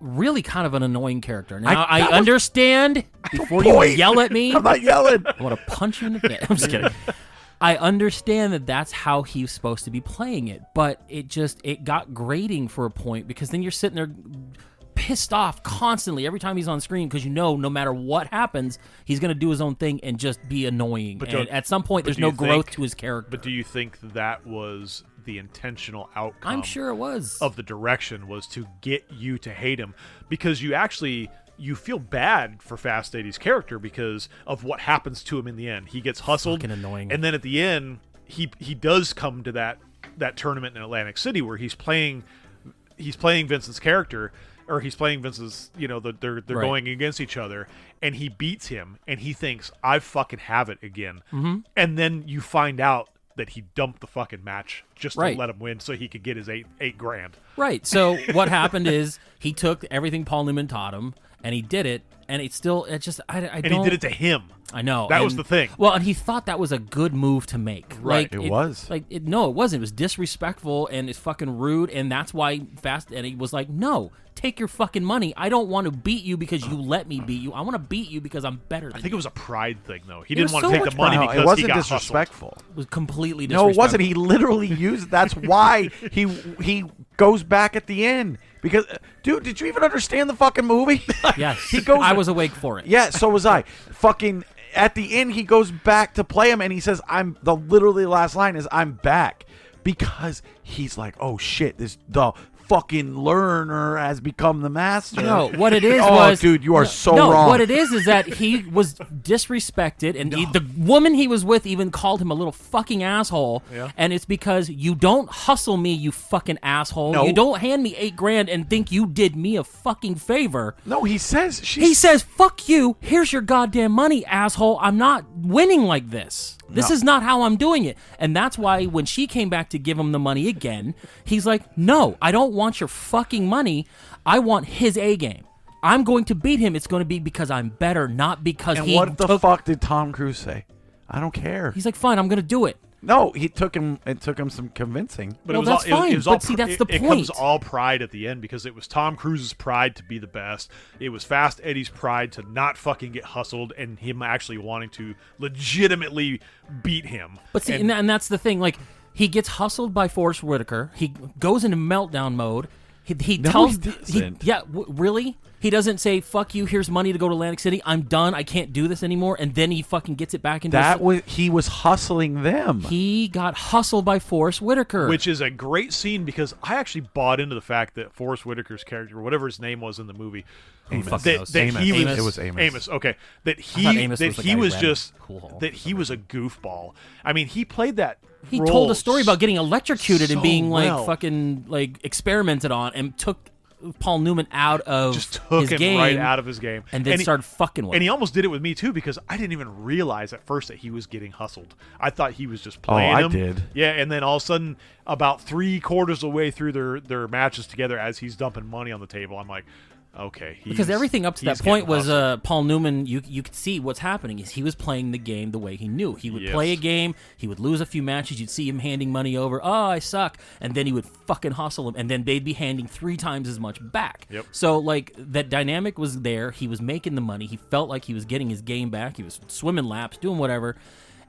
really kind of an annoying character. Now that I was understand. Before you point. yell at me, I'm not yelling. I want to punch you in the face. I'm just kidding. I understand that that's how he's supposed to be playing it, but it got grating for a point, because then you're sitting there pissed off constantly every time he's on screen, because no matter what happens, he's going to do his own thing and just be annoying. But And at some point, there's do no you growth think- to his character. But do you think that was the intentional outcome? I'm sure it was. Of the direction was to get you to hate him, because you feel bad for Fast Eddie's character because of what happens to him in the end. He gets hustled, Fucking annoying. and then at the end, he does come to that tournament in Atlantic City where he's playing Vincent's character, or he's playing Vince's. They're Right. going against each other, and he beats him, and he thinks, I fucking have it again. Mm-hmm. And then you find out that he dumped the fucking match just Right. to let him win so he could get his eight grand. Right. So what happened is he took everything Paul Newman taught him, and he did it, and I don't. And he did it to him. I know. That was the thing. Well, and he thought that was a good move to make. Right. Like, It was. No, it wasn't. It was disrespectful, and it's fucking rude, and that's why Fast Eddie was like, no, take your fucking money. I don't want to beat you because you let me beat you. I want to beat you because I'm better than I think you. it was a pride thing, though. He It didn't was want so to take much the money pride. no, because it wasn't he got disrespectful. It was completely No, disrespectful. it wasn't. He literally used. That's why he goes back at the end. Because, dude, did you even understand the fucking movie? Yes. He goes. I was awake for it. Yeah, so was I. Fucking at the end, he goes back to play him, and he says, the literally last line is, I'm back. Because he's like, oh shit, the fucking learner has become the master. No, what it is oh, was... dude, you are so no, wrong. what it is that he was disrespected, and the woman he was with even called him a little fucking asshole, Yeah. and it's because you don't hustle me, you fucking asshole. No. You don't hand me $8,000 and think you did me a fucking favor. No, he says, He says, fuck you, here's your goddamn money, asshole. I'm not winning like this. This No. is not how I'm doing it. And that's why when she came back to give him the money again, he's like, no, I don't want your fucking money. I want his A game. I'm going to beat him. It's going to be because I'm better, not because and he what the took... fuck did Tom Cruise say? I don't care. He's like, fine, I'm going to do it. No, it took him some convincing. But Well, it was that's all, fine, it was but all, see, that's it, the It comes point. all pride at the end, because it was Tom Cruise's pride to be the best. It was Fast Eddie's pride to not fucking get hustled, and him actually wanting to legitimately beat him. But see, and that's the thing. Like, he gets hustled by Forrest Whitaker. He goes into meltdown mode. He No, tells... he doesn't. Really? He doesn't say, fuck you, here's money to go to Atlantic City. I'm done. I can't do this anymore. And then he fucking gets it back into... He was hustling them. He got hustled by Forrest Whitaker. Which is a great scene, because I actually bought into the fact that Forrest Whitaker's character, whatever his name was in the movie, Amos. that Amos. he was Amos. It was Amos. Amos. Okay, that I thought Amos was the guy who ran just Cool Hall. that he was a goofball. I mean, he played that. He role told a story about getting electrocuted and so being like well. fucking like experimented on, and took Paul Newman out of just took his him game right out of his game, and then started fucking with And he him. almost did it with me too, because I didn't even realize at first that he was getting hustled. I thought he was just playing I him. did. Yeah, and then all of a sudden, about 3/4 of the way through their matches together, as he's dumping money on the table, I'm like, Okay. Because everything up to that he's point getting was Paul Newman. You could see what's happening is he was playing the game the way he knew. He would play a game. He would lose a few matches. You'd see him handing money over. Oh, I suck. And then he would fucking hustle him. And then they'd be handing 3 times as much back. Yep. So, like, that dynamic was there. He was making the money. He felt like he was getting his game back. He was swimming laps, doing whatever.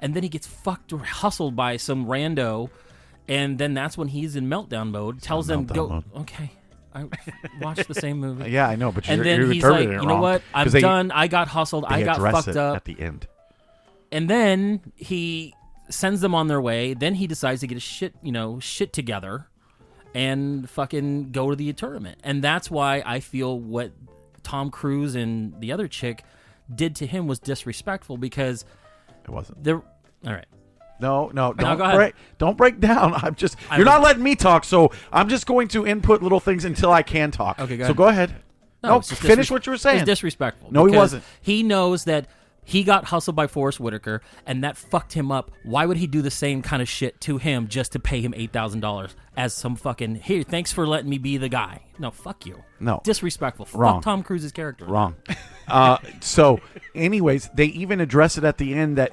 And then he gets fucked or hustled by some rando. And then that's when he's in meltdown mode. Tells them, go. Mode. Okay. I watched the same movie. Yeah, I know, but and you're then he's interpreting like, it you know wrong, what? I'm 'cause they- done. I got hustled. I They got address fucked it up. at the end. And then he sends them on their way. Then he decides to get his shit together and fucking go to the tournament. And that's why I feel what Tom Cruise and the other chick did to him was disrespectful because it wasn't. All right. No, go ahead. don't break down. You're not letting me talk, so I'm just going to input little things until I can talk. Okay, go so ahead. go ahead. No, it's just finish what you were saying. It's disrespectful. No, he because wasn't. He knows that he got hustled by Forrest Whitaker, and that fucked him up. Why would he do the same kind of shit to him just to pay him $8,000 as some fucking, here, thanks for letting me be the guy? No, fuck you. No. Disrespectful. Wrong. Fuck Tom Cruise's character. Wrong. So, anyways, they even address it at the end that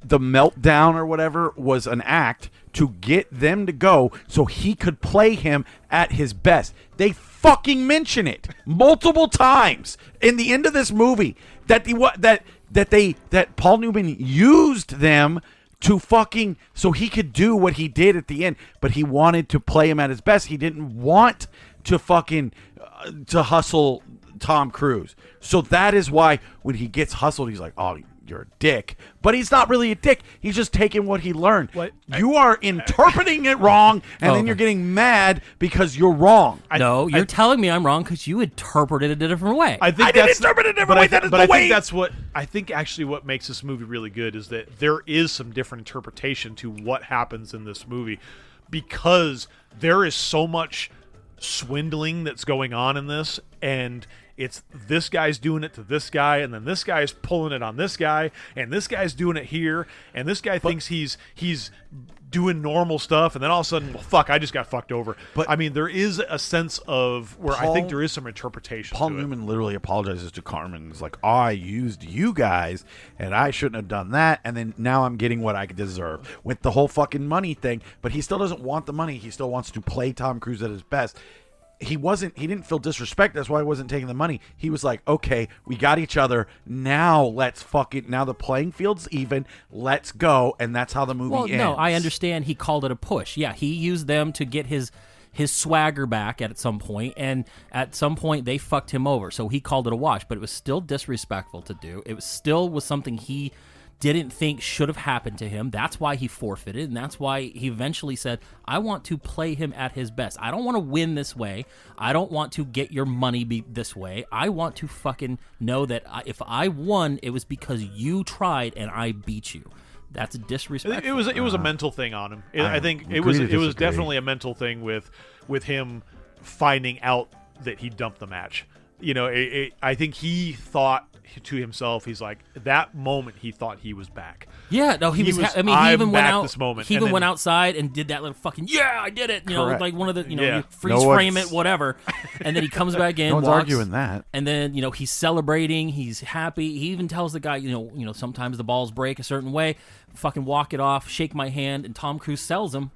the meltdown or whatever was an act to get them to go so he could play him at his best. They fucking mention it multiple times in the end of this movie that Paul Newman used them to fucking so he could do what he did at the end, but he wanted to play him at his best. He didn't want to fucking to hustle Tom Cruise. So that is why when he gets hustled, he's like, "Oh, you're a dick," but he's not really a dick. He's just taking what he learned. You are interpreting it wrong, and then you're getting mad because you're wrong. You're telling me I'm wrong because you interpreted it a different way. I didn't interpret it a different way. That is the I way. think that's what I think. Actually, what makes this movie really good is that there is some different interpretation to what happens in this movie, because there is so much swindling that's going on in this, and it's this guy's doing it to this guy, and then this guy's pulling it on this guy, and this guy's doing it here, and this guy thinks he's doing normal stuff, and then all of a sudden, well, fuck, I just got fucked over. But I mean, there is a sense of where I think there is some interpretation. Paul to it. Newman literally apologizes to Carmen. He's like, I used you guys, and I shouldn't have done that, and then now I'm getting what I deserve with the whole fucking money thing. But he still doesn't want the money. He still wants to play Tom Cruise at his best. He didn't feel disrespect. That's why he wasn't taking the money. He was like, okay, we got each other. Now now the playing field's even. Let's go. And that's how the movie ends. No, I understand he called it a push. Yeah, he used them to get his swagger back at some point, and at some point they fucked him over. So he called it a wash, but it was still disrespectful to do. It was something he didn't think should have happened to him. That's why he forfeited, and that's why he eventually said, I want to play him at his best. I don't want to win this way. I don't want to get your money this way. I want to fucking know that if I won, it was because you tried and I beat you. That's disrespectful. It was a mental thing on him. I think it was definitely a mental thing with him finding out that he dumped the match. I think he thought to himself, he's like, that moment he thought he was back. Yeah, no, he even went out. This moment, he even went outside and did that little fucking I did it. Like one of the you freeze No frame one's- it, whatever. And then he comes back in. No one's walks, arguing that. And then he's celebrating. He's happy. He even tells the guy, sometimes the balls break a certain way. Fucking walk it off. Shake my hand. And Tom Cruise sells him.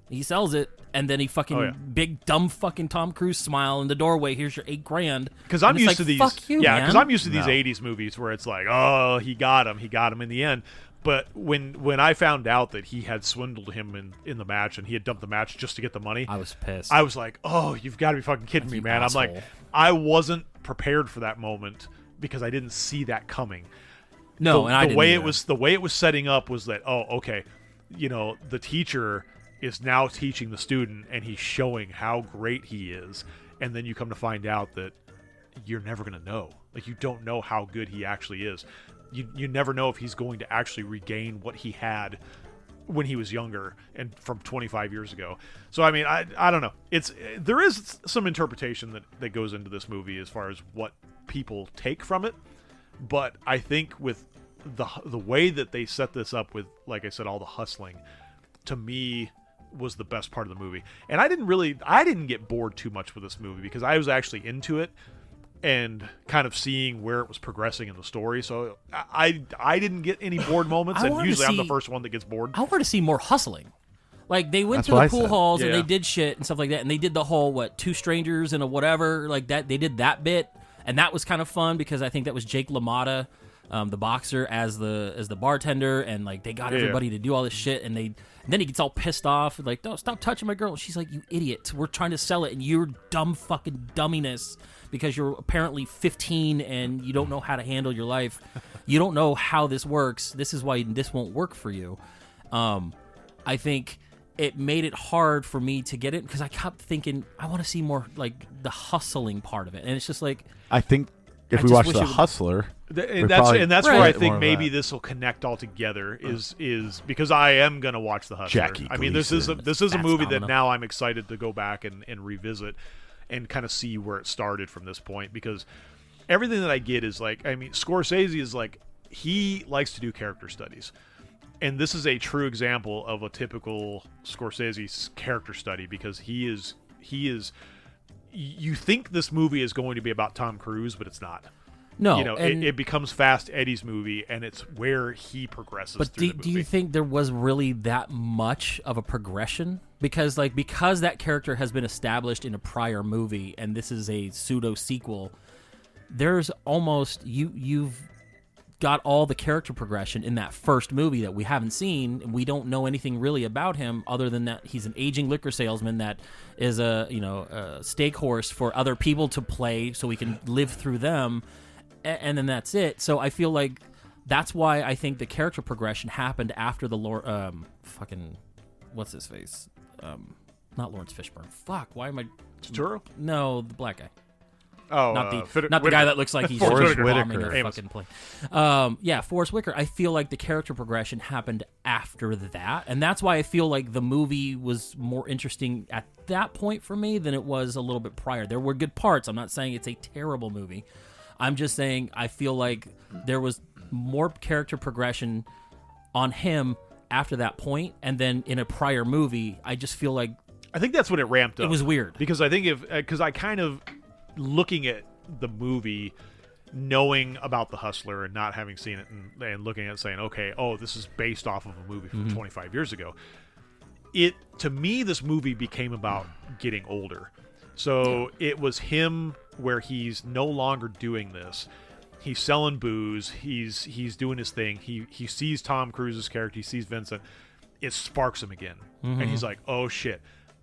He sells it. And then he fucking big dumb fucking Tom Cruise smile in the doorway. Here's your $8,000. Because I'm And it's used to these. Fuck you, yeah, because I'm used to these '80s movies where it's like, oh, he got him in the end. But when I found out that he had swindled him in the match and he had dumped the match just to get the money, I was pissed. I was like, oh, you've got to be fucking kidding me, man. asshole. I'm like, I wasn't prepared for that moment because I didn't see that coming. No, and I the didn't way either. it was the way it was setting up was that, oh, okay, the teacher is now teaching the student and he's showing how great he is, and then you come to find out that you're never going to know. Like, you don't know how good he actually is. You never know if he's going to actually regain what he had when he was younger and from 25 years ago. So I mean, I don't know. There is some interpretation that goes into this movie as far as what people take from it, but I think with the way that they set this up with, like I said, all the hustling, to me, was the best part of the movie. And I didn't get bored too much with this movie because I was actually into it and kind of seeing where it was progressing in the story. So I didn't get any bored moments, and usually I'm the first one that gets bored. I want to see more hustling. Like, they went That's to what the I pool said. halls and Yeah. they did shit and stuff like that, and they did the whole, two strangers and a whatever, like that. They did that bit, and that was kind of fun because I think that was Jake LaMotta, the boxer, as the bartender, and, like, they got everybody to do all this shit, and then he gets all pissed off, like, "Don't stop touching my girl." And she's like, "You idiot, we're trying to sell it, and you're dumb fucking dumminess because you're apparently 15 and you don't know how to handle your life. You don't know how this works. This is why this won't work for you." I think it made it hard for me to get it because I kept thinking I want to see more, like, the hustling part of it, and it's just like, I think if I we just watch wish The it would- Hustler, And that's where I Right. think More of maybe that. this will connect all together is because I am gonna watch The Hustler. Jackie I mean, this is a Fats movie that Domino. now I'm excited to go back and revisit and kind of see where it started from this point, because everything that I get is like, I mean, Scorsese is like, he likes to do character studies. And this is a true example of a typical Scorsese character study, because he is you think this movie is going to be about Tom Cruise, but it's not. no. You know, and, it becomes Fast Eddie's movie, and it's where he progresses but through do, the movie. do you think there was really that much of a progression? Because that character has been established in a prior movie, and this is a pseudo sequel. There's almost you've got all the character progression in that first movie that we haven't seen, and we don't know anything really about him other than that he's an aging liquor salesman that is a stake horse for other people to play so he can live through them, and then that's it. So I feel like that's why I think the character progression happened after the fucking what's his face, not Lawrence Fishburne. Fuck, why am I? Turturro? No, the black guy. Oh, Not the Whitaker. guy that looks like he's Forrest just bombing Whitaker. a Amos. fucking plane. Yeah, Forrest Whitaker. I feel like the character progression happened after that, and that's why I feel like the movie was more interesting at that point for me than it was a little bit prior. There were good parts. I'm not saying it's a terrible movie. I'm just saying I feel like there was more character progression on him after that point, and then in a prior movie, I just feel like I think that's when it ramped up. it was weird. because I think because I kind of looking at the movie, knowing about The Hustler and not having seen it, and looking at it saying, okay, this is based off of a movie from 25 years ago. To me, this movie became about getting older. So it was him where he's no longer doing this. He's selling booze. He's doing his thing. He sees Tom Cruise's character. He sees Vincent. It sparks him again, and he's like, "Oh shit,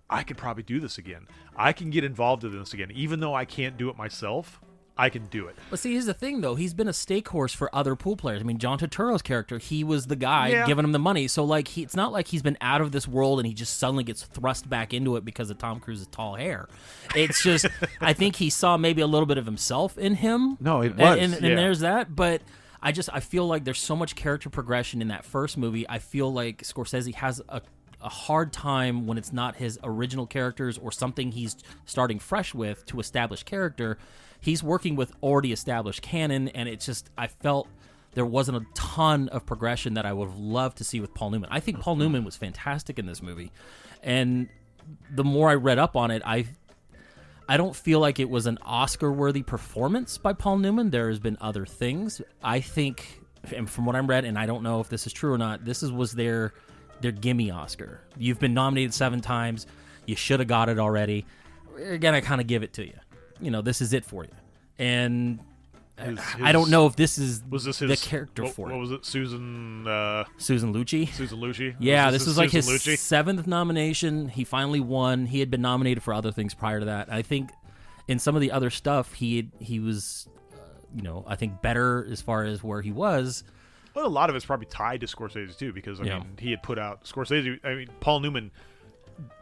I could probably do this again. I can get involved in this again, even though I can't do it myself. I can do it." But see, here's the thing, though. He's been a stake horse for other pool players. I mean, John Turturro's character, he was the guy Yeah. giving him the money. So, like, it's not like he's been out of this world and he just suddenly gets thrust back into it because of Tom Cruise's tall hair. It's just, I think he saw maybe a little bit of himself in him. No, it was. And Yeah. there's that. But I feel like there's so much character progression in that first movie. I feel like Scorsese has a hard time when it's not his original characters or something he's starting fresh with to establish character. He's working with already established canon, and it's just, I felt there wasn't a ton of progression that I would have loved to see with Paul Newman. I think Paul Newman was fantastic in this movie, and the more I read up on it, I don't feel like it was an Oscar-worthy performance by Paul Newman. There has been other things. I think, and from what I'm read, and I don't know if this is true or not, this was their gimme Oscar. You've been nominated 7 times. You should have got it already. We're going to kind of give it to you. You know, this is it for you. And I don't know if this is the character for it. What was it? Susan Susan Lucci? Susan Lucci? Yeah, this was like his Susan Lucci? 7th nomination. He finally won. He had been nominated for other things prior to that. I think in some of the other stuff, he was, I think better as far as where he was. Well, a lot of it's probably tied to Scorsese too, because I mean, he had put out Scorsese. I mean, Paul Newman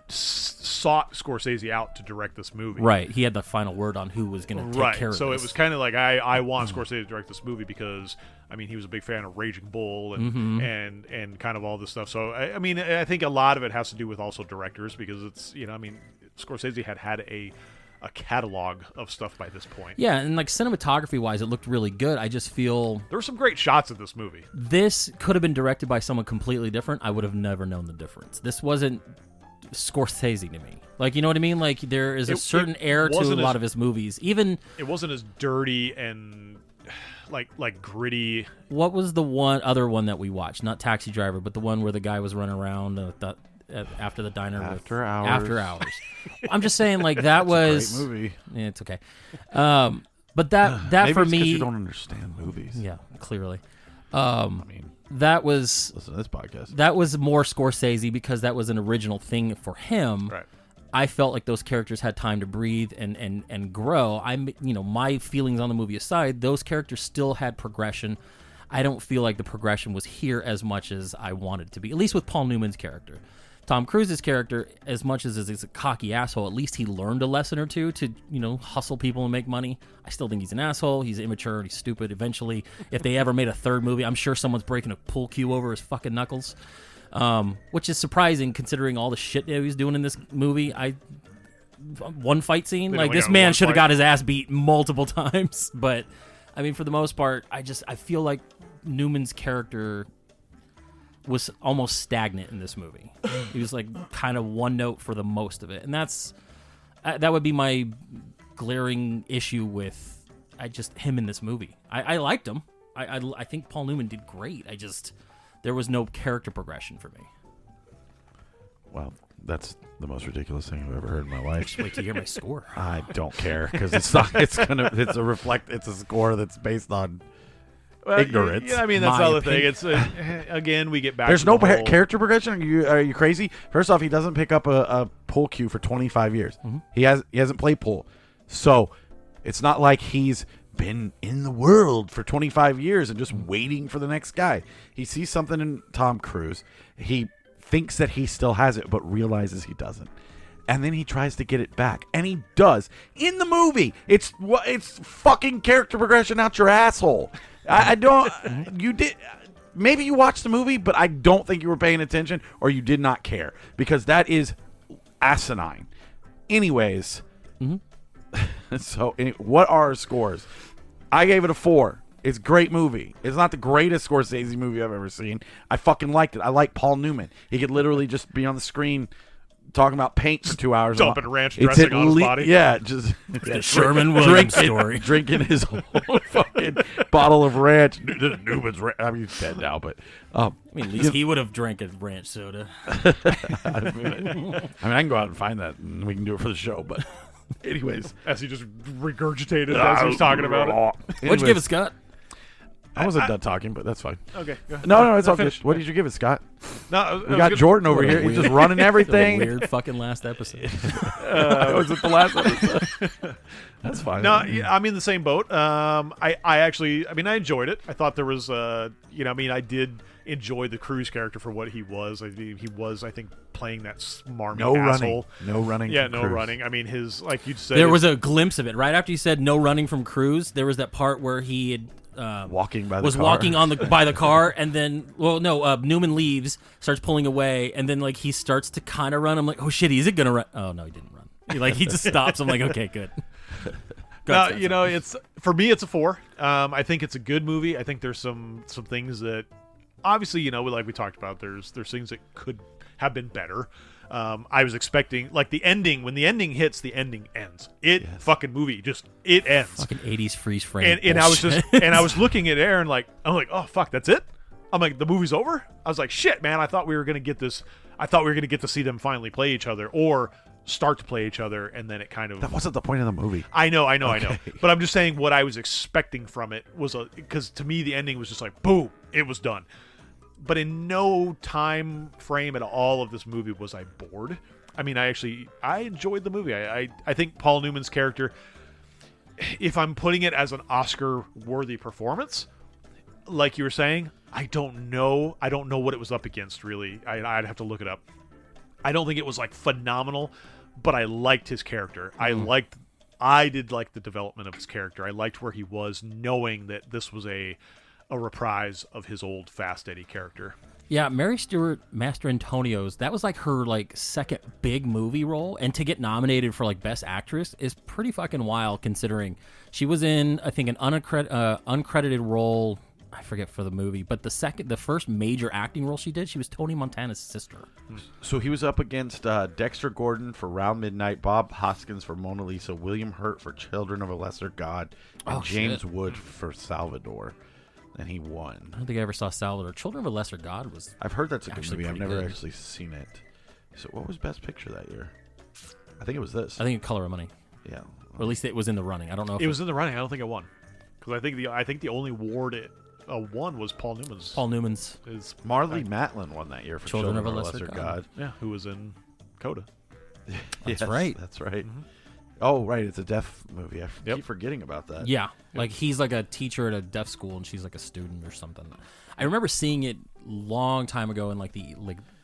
sought Scorsese out to direct this movie. Right. He had the final word on who was going to take care of So this. it was kind of like I want Scorsese to direct this movie because I mean he was a big fan of Raging Bull and kind of all this stuff. So I mean I think a lot of it has to do with also directors, because it's I mean Scorsese had a catalog of stuff by this point. Yeah, and like cinematography wise, it looked really good. I just feel there were some great shots of this movie. This could have been directed by someone completely different. I would have never known the difference. This wasn't Scorsese to me. Like, you know what I mean? Like, there is a certain air to a lot of his movies. Even it wasn't as dirty and like gritty. What was the other one that we watched? Not Taxi Driver, but the one where the guy was running around after the diner After with, Hours. After Hours. I'm just saying, like, that was a great movie. Yeah, it's okay. But that Maybe for it's me, 'cause you don't understand movies. Yeah, clearly. I mean, that was listen to this podcast. That was more Scorsese because that was an original thing for him. Right. I felt like those characters had time to breathe and grow. My feelings on the movie aside, those characters still had progression. I don't feel like the progression was here as much as I wanted it to be, at least with Paul Newman's character. Tom Cruise's character, as much as he's a cocky asshole, at least he learned a lesson or two to, hustle people and make money. I still think he's an asshole. He's immature. He's stupid. Eventually, if they ever made a third movie, I'm sure someone's breaking a pool cue over his fucking knuckles, which is surprising considering all the shit that he was doing in this movie. One fight scene, like, this man should have got his ass beat multiple times. But, I mean, for the most part, I feel like Newman's character was almost stagnant in this movie. He was like kind of one note for the most of it, and that would be my glaring issue with him in this movie. I liked him. I think Paul Newman did great. There was no character progression for me. Well, that's the most ridiculous thing I've ever heard in my life. Just wait to hear my score. I don't care because it's not. It's a score that's based on ignorance. Yeah, I mean, that's the other thing. It's again, we get back. There's to no the whole... character progression. Are you crazy? First off, he doesn't pick up a pool cue for 25 years. Mm-hmm. He hasn't played pool, so it's not like he's been in the world for 25 years and just waiting for the next guy. He sees something in Tom Cruise. He thinks that he still has it, but realizes he doesn't. And then he tries to get it back, and he does in the movie. It's fucking character progression out your asshole. I don't. You did. Maybe you watched the movie, but I don't think you were paying attention, or you did not care, because that is asinine. Anyways, so what are our scores? I gave it a 4. It's a great movie. It's not the greatest Scorsese movie I've ever seen. I fucking liked it. I like Paul Newman. He could literally just be on the screen talking about paint for 2 hours. Dumping ranch dressing on his body. Yeah, just the Sherman Williams story. Drinking his whole fucking bottle of ranch. Newman's ranch. I mean, he's dead now, but at least he would have drank a ranch soda. I mean, I can go out and find that, and we can do it for the show. But anyways, as he just regurgitated as he was talking about it. What'd you give it, Scott? I wasn't done talking, but that's fine. Okay. Go ahead. No, it's all good. What did you give it, Scott? No, we got Jordan over here. He's just running everything. Weird fucking last episode. Was it the last episode? That's fine. No, I'm in the same boat. I enjoyed it. I thought there was, I did enjoy the Cruise character for what he was. He was, I think, playing that smarmy asshole. No running. Yeah, no Cruise. Running. I mean, his, like you said. There was a glimpse of it. Right after you said no running from Cruise, there was that part where he had... walking by the was car. walking by the car, and then Newman leaves, starts pulling away, and then like he starts to kind of run. I'm like, oh shit, is it gonna run? Oh no, he didn't run. He just stops. I'm like, okay, good. It's for me, it's a 4. I think it's a good movie. I think there's some things that obviously, like we talked about, there's things that could have been better. I was expecting, like, the ending. When the ending hits, the ending ends. Fucking movie it ends. Fucking 80s freeze frame. And I was looking at Aaron like, I'm like, oh fuck, that's it. I'm like, the movie's over. I was like, shit, man. I thought we were gonna get this. I thought we were gonna get to see them finally play each other or start to play each other, and then it kind of. That wasn't the point of the movie. I know. But I'm just saying what I was expecting from it was because to me the ending was just like, boom, it was done. But in no time frame at all of this movie was I bored. I mean, I enjoyed the movie. I think Paul Newman's character, if I'm putting it as an Oscar-worthy performance, like you were saying, I don't know what it was up against, really. I'd have to look it up. I don't think it was, like, phenomenal, but I liked his character. I did like the development of his character. I liked where he was, knowing that this was a reprise of his old Fast Eddie character. Yeah, Mary Stuart Mastrantonio's, that was like her second big movie role, and to get nominated for Best Actress is pretty fucking wild considering she was in, I think, an uncredited role. I forget for the movie, but the first major acting role she did, she was Tony Montana's sister. So he was up against Dexter Gordon for Round Midnight, Bob Hoskins for Mona Lisa, William Hurt for Children of a Lesser God, and James Wood for Salvador. And he won. I don't think I ever saw Salvador. Children of a Lesser God was. I've heard that's a good movie. I've never good. actually seen it. So what was Best Picture that year? I think it was this. I think Color of Money. Yeah. Or at least it was in the running. I don't know if it was in the running. I don't think it won. Because I think the only award it won was Paul Newman's. Paul Newman's. Marlee Matlin won that year for Children of a Lesser God. Yeah, who was in Coda. That's right. That's right. Mm-hmm. Oh, right. It's a deaf movie. I keep forgetting about that. Yeah. Like he's like a teacher at a deaf school and she's like a student or something. I remember seeing it long time ago in like the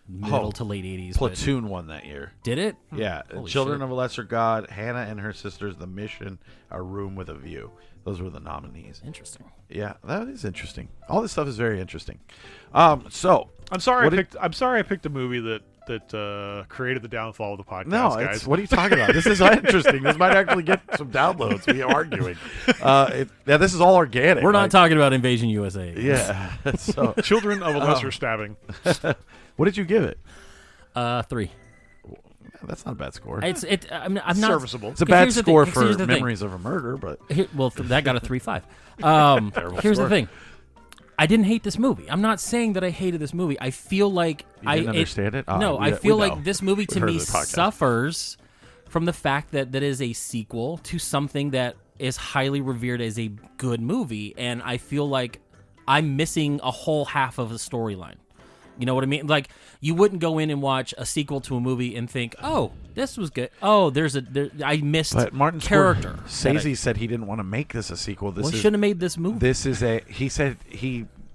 middle to late 80s. Platoon won that year. Did it? Yeah. Holy Children shit. of a Lesser God, Hannah and Her Sisters, The Mission, A Room with a View. Those were the nominees. Interesting. Yeah, that is interesting. All this stuff is very interesting. So I'm sorry I picked a movie that created the downfall of the podcast. No, guys. What are you talking about? This is interesting. This might actually get some downloads. We are arguing. This is all organic. We're not talking about Invasion USA. Yeah. So Children of a Lesser Stabbing. What did you give it? 3. That's not a bad score. I'm not serviceable. It's a bad score for Memories of a Murder, but that got a 3.5. Here's the thing. I didn't hate this movie. I'm not saying that I hated this movie. I feel like you didn't understand it. No, I feel like this movie to me suffers from the fact that that is a sequel to something that is highly revered as a good movie, and I feel like I'm missing a whole half of a storyline. You know what I mean? Like, you wouldn't go in and watch a sequel to a movie and think, "Oh, this was good." Oh, I missed but Martin character. Scorsese said he didn't want to make this a sequel. He shouldn't have made this movie. He said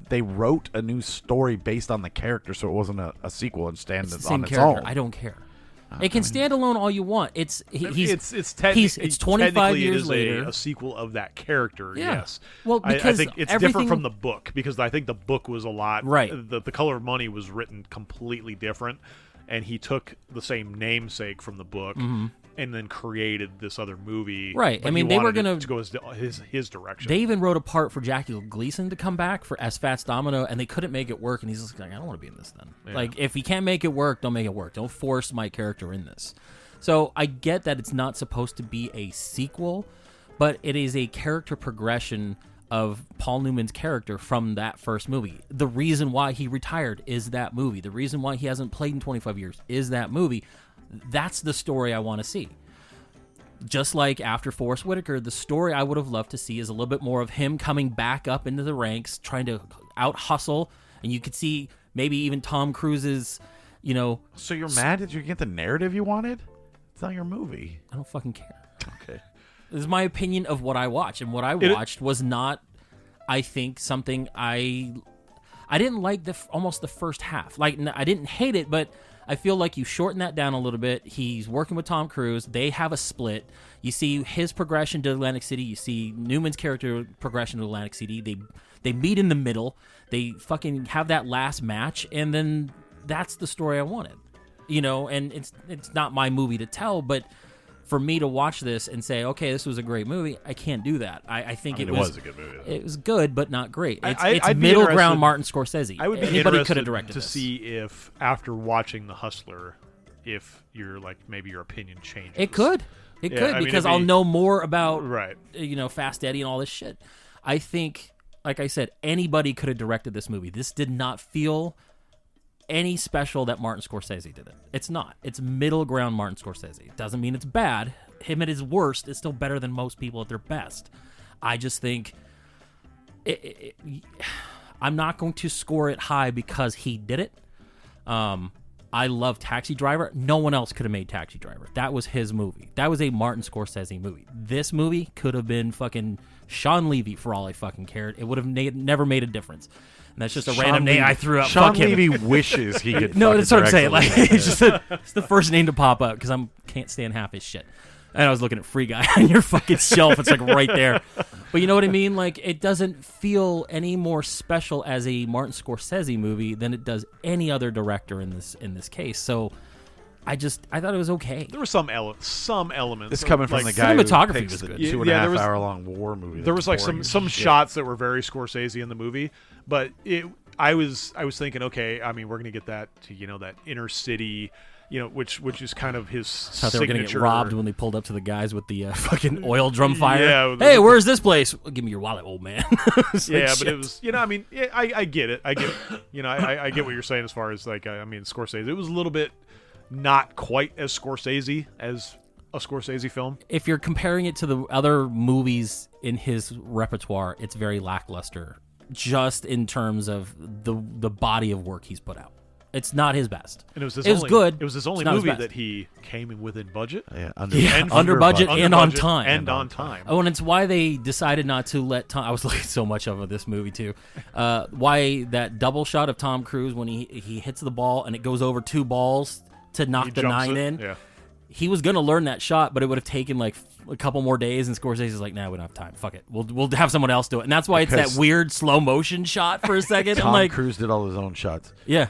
they wrote a new story based on the character, so it wasn't a sequel and stand on its own. I don't care. It can stand alone all you want. It's 25 years later. A sequel of that character. Yeah. Yes. Well, because I think it's different from the book because I think the book was a lot. Right. The Color of Money was written completely different, and he took the same namesake from the book and then created this other movie. Right. I mean, they were going to go his direction. They even wrote a part for Jackie Gleason to come back as Fats Domino, and they couldn't make it work. And he's just like, I don't want to be in this then. Yeah. Like, if you can't make it work, don't make it work. Don't force my character in this. So I get that it's not supposed to be a sequel, but it is a character progression of Paul Newman's character from that first movie. The reason why he retired is that movie. The reason why he hasn't played in 25 years is that movie. That's the story I want to see. Just like after Forrest Whitaker, the story I would have loved to see is a little bit more of him coming back up into the ranks, trying to out-hustle, and you could see maybe even Tom Cruise's, So you're mad that you get the narrative you wanted? It's not your movie. I don't fucking care. Okay. This is my opinion of what I watched, and what I watched was not, I think, something I didn't like almost the first half. Like, I didn't hate it, but I feel like you shorten that down a little bit. He's working with Tom Cruise. They have a split. You see his progression to Atlantic City. You see Newman's character progression to Atlantic City. They meet in the middle. They fucking have that last match, and then that's the story I wanted. And it's not my movie to tell, but for me to watch this and say, okay, this was a great movie, I can't do that. I think it was a good movie. It was good, but not great. It's I'd middle ground Martin Scorsese. I would be Anybody could interested have directed to this. see if, after watching The Hustler, if maybe your opinion changes. It could. Because I'll know more about Fast Eddie and all this shit. I think, like I said, anybody could have directed this movie. This did not feel any special that Martin Scorsese did it. It's not. It's middle ground Martin Scorsese. Doesn't mean it's bad. Him at his worst is still better than most people at their best. I just think I'm not going to score it high because he did it. I love Taxi Driver. No one else could have made Taxi Driver. That was his movie. That was a Martin Scorsese movie. This movie could have been fucking Sean Levy for all I fucking cared. It would have never made a difference. And that's just a random name I threw out. Sean Levy wishes he could. No, that's what I'm saying. Like, it's the first name to pop up because I can't stand half his shit. And I was looking at Free Guy on your fucking shelf. It's like right there. But you know what I mean? Like, it doesn't feel any more special as a Martin Scorsese movie than it does any other director in this case. So I thought it was okay. There were some elements. It's coming from like, the guy cinematography who picks was the good. 2.5 hour long war movie. There was like boring some as shit. shots that were very Scorsese in the movie, but I was thinking, okay, I mean, we're gonna get that to that inner city, which is kind of his Thought they signature. were gonna get robbed when they pulled up to the guys with the fucking oil drum fire. Yeah, hey, where's this place? Give me your wallet, old man. Yeah, but it was, I mean, I get it. I get, I get what you're saying as far as like, I mean, Scorsese. It was a little bit not quite as Scorsese as a Scorsese film. If you're comparing it to the other movies in his repertoire, it's very lackluster, just in terms of the body of work he's put out. It's not his best. And it was good. It was his only It's not his movie best. that he came in within budget. Yeah, under budget and on time. And on time. Oh, and it's why they decided not to let Tom. I was looking so much of this movie too. Why that double shot of Tom Cruise when he hits the ball and it goes over 2 balls to knock the 9 in. Yeah. He was gonna learn that shot, but it would have taken like a couple more days. And Scorsese's like, "Nah, we don't have time. Fuck it. We'll have someone else do it." And that's why it's that weird slow motion shot for a second. Tom I'm like, Cruise did all his own shots. yeah.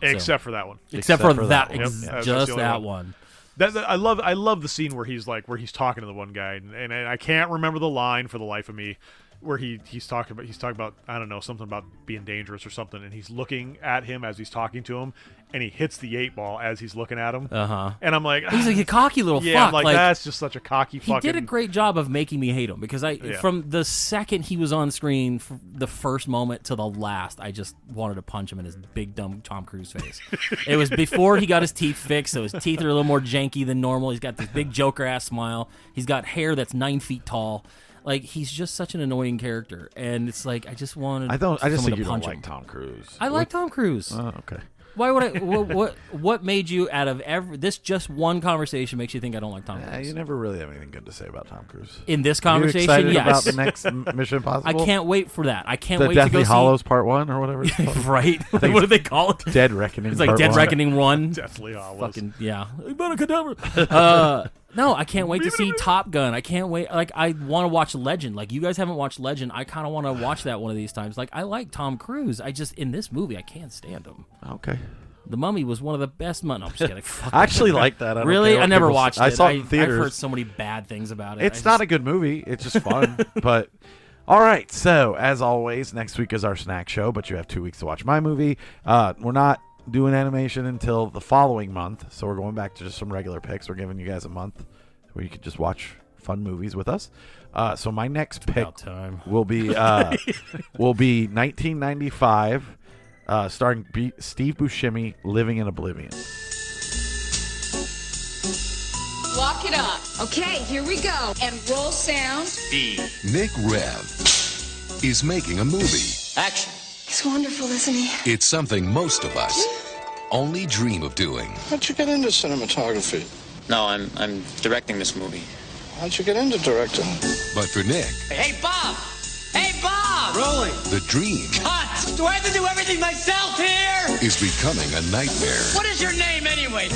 Except for that one. Except for that, one. Yep, that's just the only that one. one. I love the scene where he's talking to the one guy, and I can't remember the line for the life of me, where he's talking about I don't know, something about being dangerous or something, and he's looking at him as he's talking to him, and he hits the 8 ball as he's looking at him. And I'm like, he's like a cocky little yeah, fuck. I'm like, that's just such a cocky he fucking. did a great job of making me hate him because from the second he was on screen, from the first moment to the last, I just wanted to punch him in his big dumb Tom Cruise face. It was before he got his teeth fixed, so his teeth are a little more janky than normal. He's got this big Joker ass smile. He's got hair that's 9 feet tall. Like, he's just such an annoying character, and it's like I just wanted. I just think you don't punch like him. Tom Cruise. I like Tom Cruise. Okay. Why would I? What made you out of this just one conversation makes you think I don't like Tom Cruise? You never really have anything good to say about Tom Cruise. In this Are you conversation, excited yes. about the next Mission Impossible? I can't wait for that. I can't the wait Deathly to go Hollows Part 1 or whatever it's called. Right? What do they call it? Dead Reckoning. It's like Part Dead 1. Reckoning 1. Deathly Hollows. Fucking yeah. No, I can't wait to see Top Gun. I can't wait. Like, I want to watch Legend. Like, you guys haven't watched Legend. I kind of want to watch that one of these times. Like, I like Tom Cruise. I just, in this movie, I can't stand him. Okay. The Mummy was one of the best. No, I'm just kidding. I actually like that. I don't really? care what I never people watched say. it. I saw it in theaters. I've heard so many bad things about it. It's not a good movie. It's just fun. But all right. So as always, next week is our snack show. But you have 2 weeks to watch my movie. We're not doing animation until the following month. So we're going back to just some regular picks. We're giving you guys a month where you could just watch fun movies with us. So my next pick will be 1995. Starring Steve Buscemi, Living in Oblivion. Lock it up. Okay, here we go. And roll sound. Nick Rev is making a movie. Action. He's wonderful, isn't he? It's something most of us only dream of doing. How'd you get into cinematography? No, I'm directing this movie. How'd you get into directing? But for Nick, Hey, Bob! Hey, Bob! Rolling. the dream Cut! Do I have to do everything myself here? is becoming a nightmare. What is your name anyway?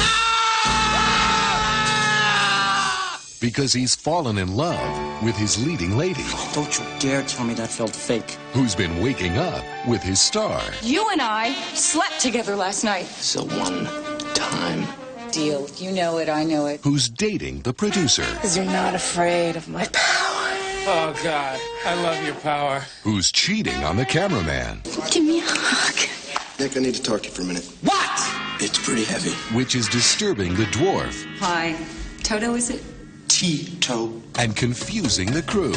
Because he's fallen in love with his leading lady, Don't you dare tell me that felt fake. who's been waking up with his star. You and I slept together last night. It's a one-time Deal. You know it, I know it. Who's dating the producer, Because you're not afraid of my power. Oh, God. I love your power. who's cheating on the cameraman, Give me a hug. Nick, I need to talk to you for a minute. What? It's pretty heavy. which is disturbing the dwarf Hi. Toto, is it? Tito. and confusing the crew,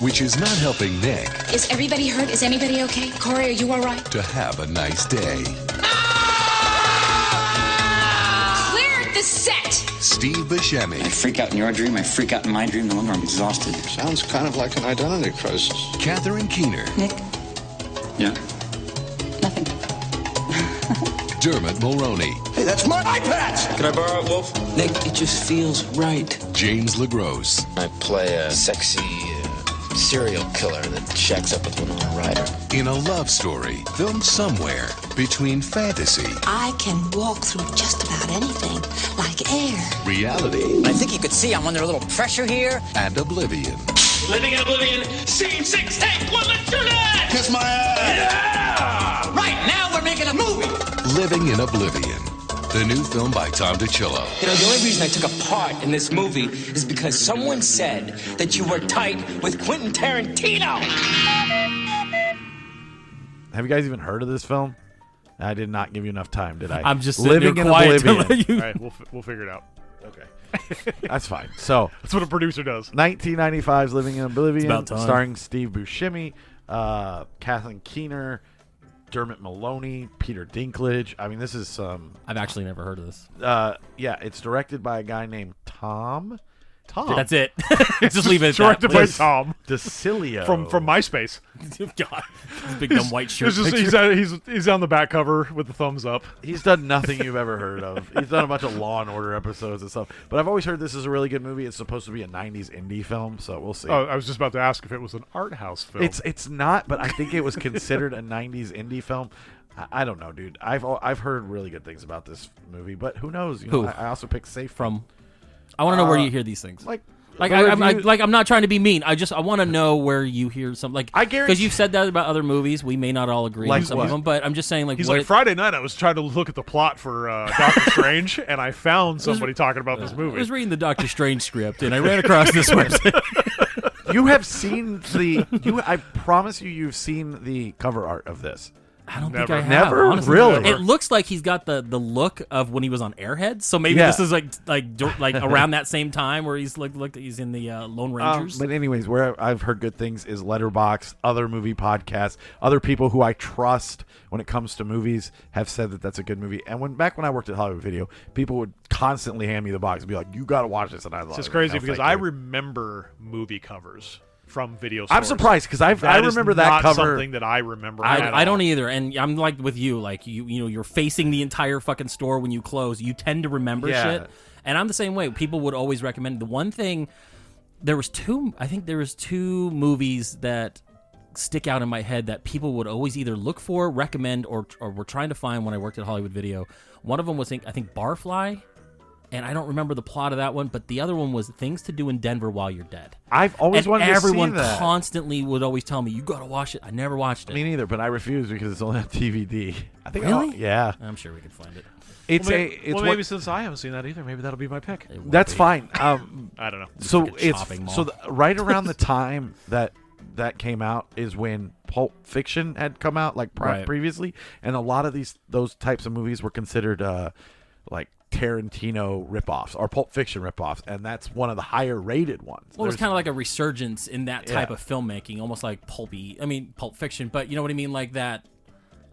which is not helping Nick Is everybody hurt? Is anybody okay? Corey, are you all right? to have a nice day. Clear the set. Steve Buscemi, I freak out in your dream, I freak out in my dream, no wonder I'm exhausted. Sounds kind of like an identity crisis. Catherine Keener, Nick? Yeah? Nothing. Dermot Mulroney, Hey, that's my iPad! Can I borrow it, Wolf? Nick, it just feels right. James LaGrosse, I play a sexy serial killer that shacks up with Winona Ryder. in a love story filmed somewhere between fantasy, I can walk through just about anything, like air. reality, I think you could see I'm under a little pressure here. and oblivion. Living in Oblivion. Scene 6, take one, let's do that! Kiss my ass! Right, now we're making a movie! Living in Oblivion, the new film by Tom DiCillo. You know, the only reason I took a part in this movie is because someone said that you were tight with Quentin Tarantino. Have you guys even heard of this film? I did not give you enough time, did I? I'm just sitting here quiet to let you. All right, we'll figure it out. Okay. That's fine. So that's what a producer does. 1995's Living in Oblivion, time. starring Steve Buscemi, Kathleen Keener, Dermot Mulroney, Peter Dinklage. I mean, this is some... I've actually never heard of this. Yeah, it's directed by a guy named Tom. That's it. Just leave it at directed that, by please. Tom DiCillo. from MySpace. God, his big dumb white shirt. He's on the back cover with the thumbs up. He's done nothing you've ever heard of. He's done a bunch of Law and Order episodes and stuff. But I've always heard this is a really good movie. It's supposed to be a 90s indie film, so we'll see. Oh, I was just about to ask if it was an art house film. It's not, but I think it was considered a 90s indie film. I don't know, dude. I've heard really good things about this movie, but who knows? You know, I also picked Safe from. I want to know where you hear these things. I'm not trying to be mean. I want to know where you hear something. Like, I guarantee, because you've said that about other movies. We may not all agree on some of them, but I'm just saying. Like, he's like, Friday night, I was trying to look at the plot for Doctor Strange, and I found somebody talking about this movie. I was reading the Doctor Strange script, and I ran across this website. You have seen I promise you've seen the cover art of this. I don't think I have. Never? Honestly, Really? It looks like he's got the look of when he was on Airheads. So maybe this is like around that same time where he's he's in the Lone Rangers. But anyways, where I've heard good things is Letterboxd, other movie podcasts, other people who I trust when it comes to movies have said that that's a good movie. And back when I worked at Hollywood Video, people would constantly hand me the box and be like, "You got to watch this." And I was it's crazy because I remember movie covers from video stores. I'm surprised because I remember that cover. Something that I remember. I don't either, and I'm like with you. Like you're facing the entire fucking store when you close. You tend to remember shit, and I'm the same way. People would always recommend the one thing. I think there was two movies that stick out in my head that people would always either look for, recommend, or were trying to find when I worked at Hollywood Video. One of them was I think Barfly. And I don't remember the plot of that one, but the other one was Things to Do in Denver While You're Dead. I've always wanted to see that. Everyone constantly would always tell me, "You got to watch it." I never watched it. Me neither, but I refuse because it's only on DVD. I think really? Yeah. I'm sure we can find it. Maybe since I haven't seen that either, maybe that'll be my pick. That's fine. I don't know. So right around the time that came out is when Pulp Fiction had come out, like previously, and a lot of those types of movies were considered like Tarantino ripoffs or Pulp Fiction ripoffs, and that's one of the higher rated ones. Well, it's kind of like a resurgence in that type of filmmaking, almost like Pulp Fiction, but you know what I mean, like that,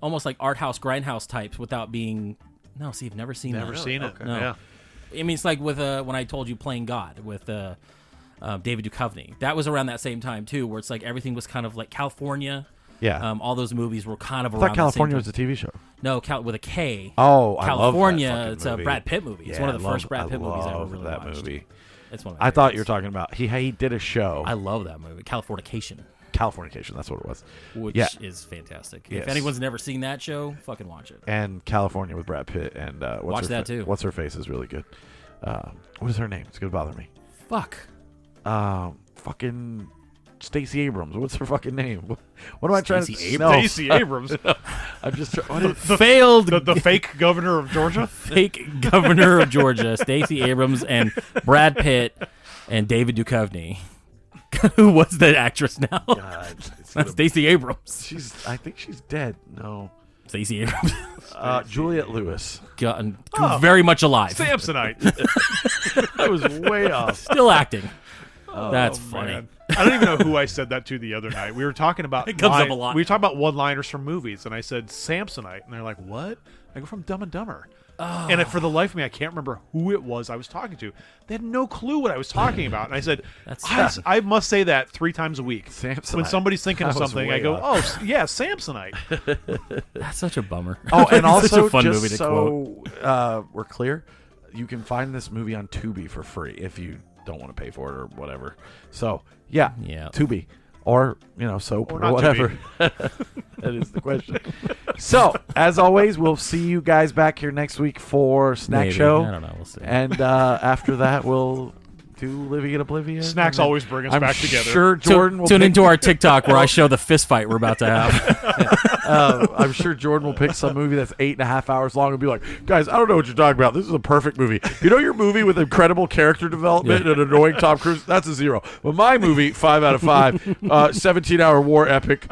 almost like art house, grindhouse types without being. No, see, you've never seen that. Never seen it. Okay. No. Yeah. I mean, it's like with when I told you Playing God with David Duchovny. That was around that same time too, where it's like everything was kind of like California. Yeah. All those movies were kind of I around thought California the was same a TV show. No, with a K. Oh, California. I love that It's a Brad Pitt movie. It's one of the first Brad Pitt movies I ever really that watched. movie. It's one of I thought you were talking about he did a show. I love that movie, Californication. Californication, that's what it was. Which is fantastic. Yes. If anyone's never seen that show, fucking watch it. And California with Brad Pitt and watch that too. What's her face is really good. What is her name? It's gonna bother me. Fuck. Fucking Stacey Abrams. What's her fucking name? What am I trying to say? Stacey Abrams. I'm just the fake governor of Georgia. Fake governor of Georgia, Stacey Abrams and Brad Pitt and David Duchovny. Who was that actress now? That's Stacey Abrams. I think she's dead. No. Stacey Abrams. Juliette Lewis. Very much alive. Samsonite. I was way off. Still acting. That's funny. Man. I don't even know who I said that to the other night. We were talking about it comes up a lot. We were talking about one-liners from movies, and I said Samsonite, and they're like, "What?" I go, "From Dumb and Dumber." Oh. And for the life of me, I can't remember who it was I was talking to. They had no clue what I was talking about, and I said, "I must say that 3 times a week." Samsonite. When somebody's thinking of something, I go, off. "Oh, yeah, Samsonite." That's such a bummer. Oh, and also, such a fun just movie to so we're clear, you can find this movie on Tubi for free if you don't want to pay for it or whatever. So yeah, Tubi or soap or whatever. That is the question. So as always, we'll see you guys back here next week for Snack Show. I don't know. We'll see. And after that, we'll to Living in Oblivion. Snacks always bring us back together. Sure Jordan will tune pick, into our TikTok where I show the fist fight we're about to have. I'm sure Jordan will pick some movie that's 8.5 hours long and be like, guys, I don't know what you're talking about. This is a perfect movie. You know your movie with incredible character development and annoying Tom Cruise? That's a 0. But my movie, 5 out of 5, 17-hour war epic,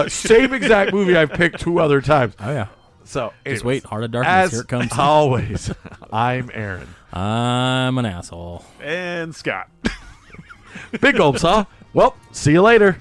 same exact movie I've picked 2 other times. Oh, yeah. So, just wait. Heart of Darkness. Here it comes. As always, I'm Aaron. I'm an asshole. And Scott. Big gulps, huh? Well, see you later.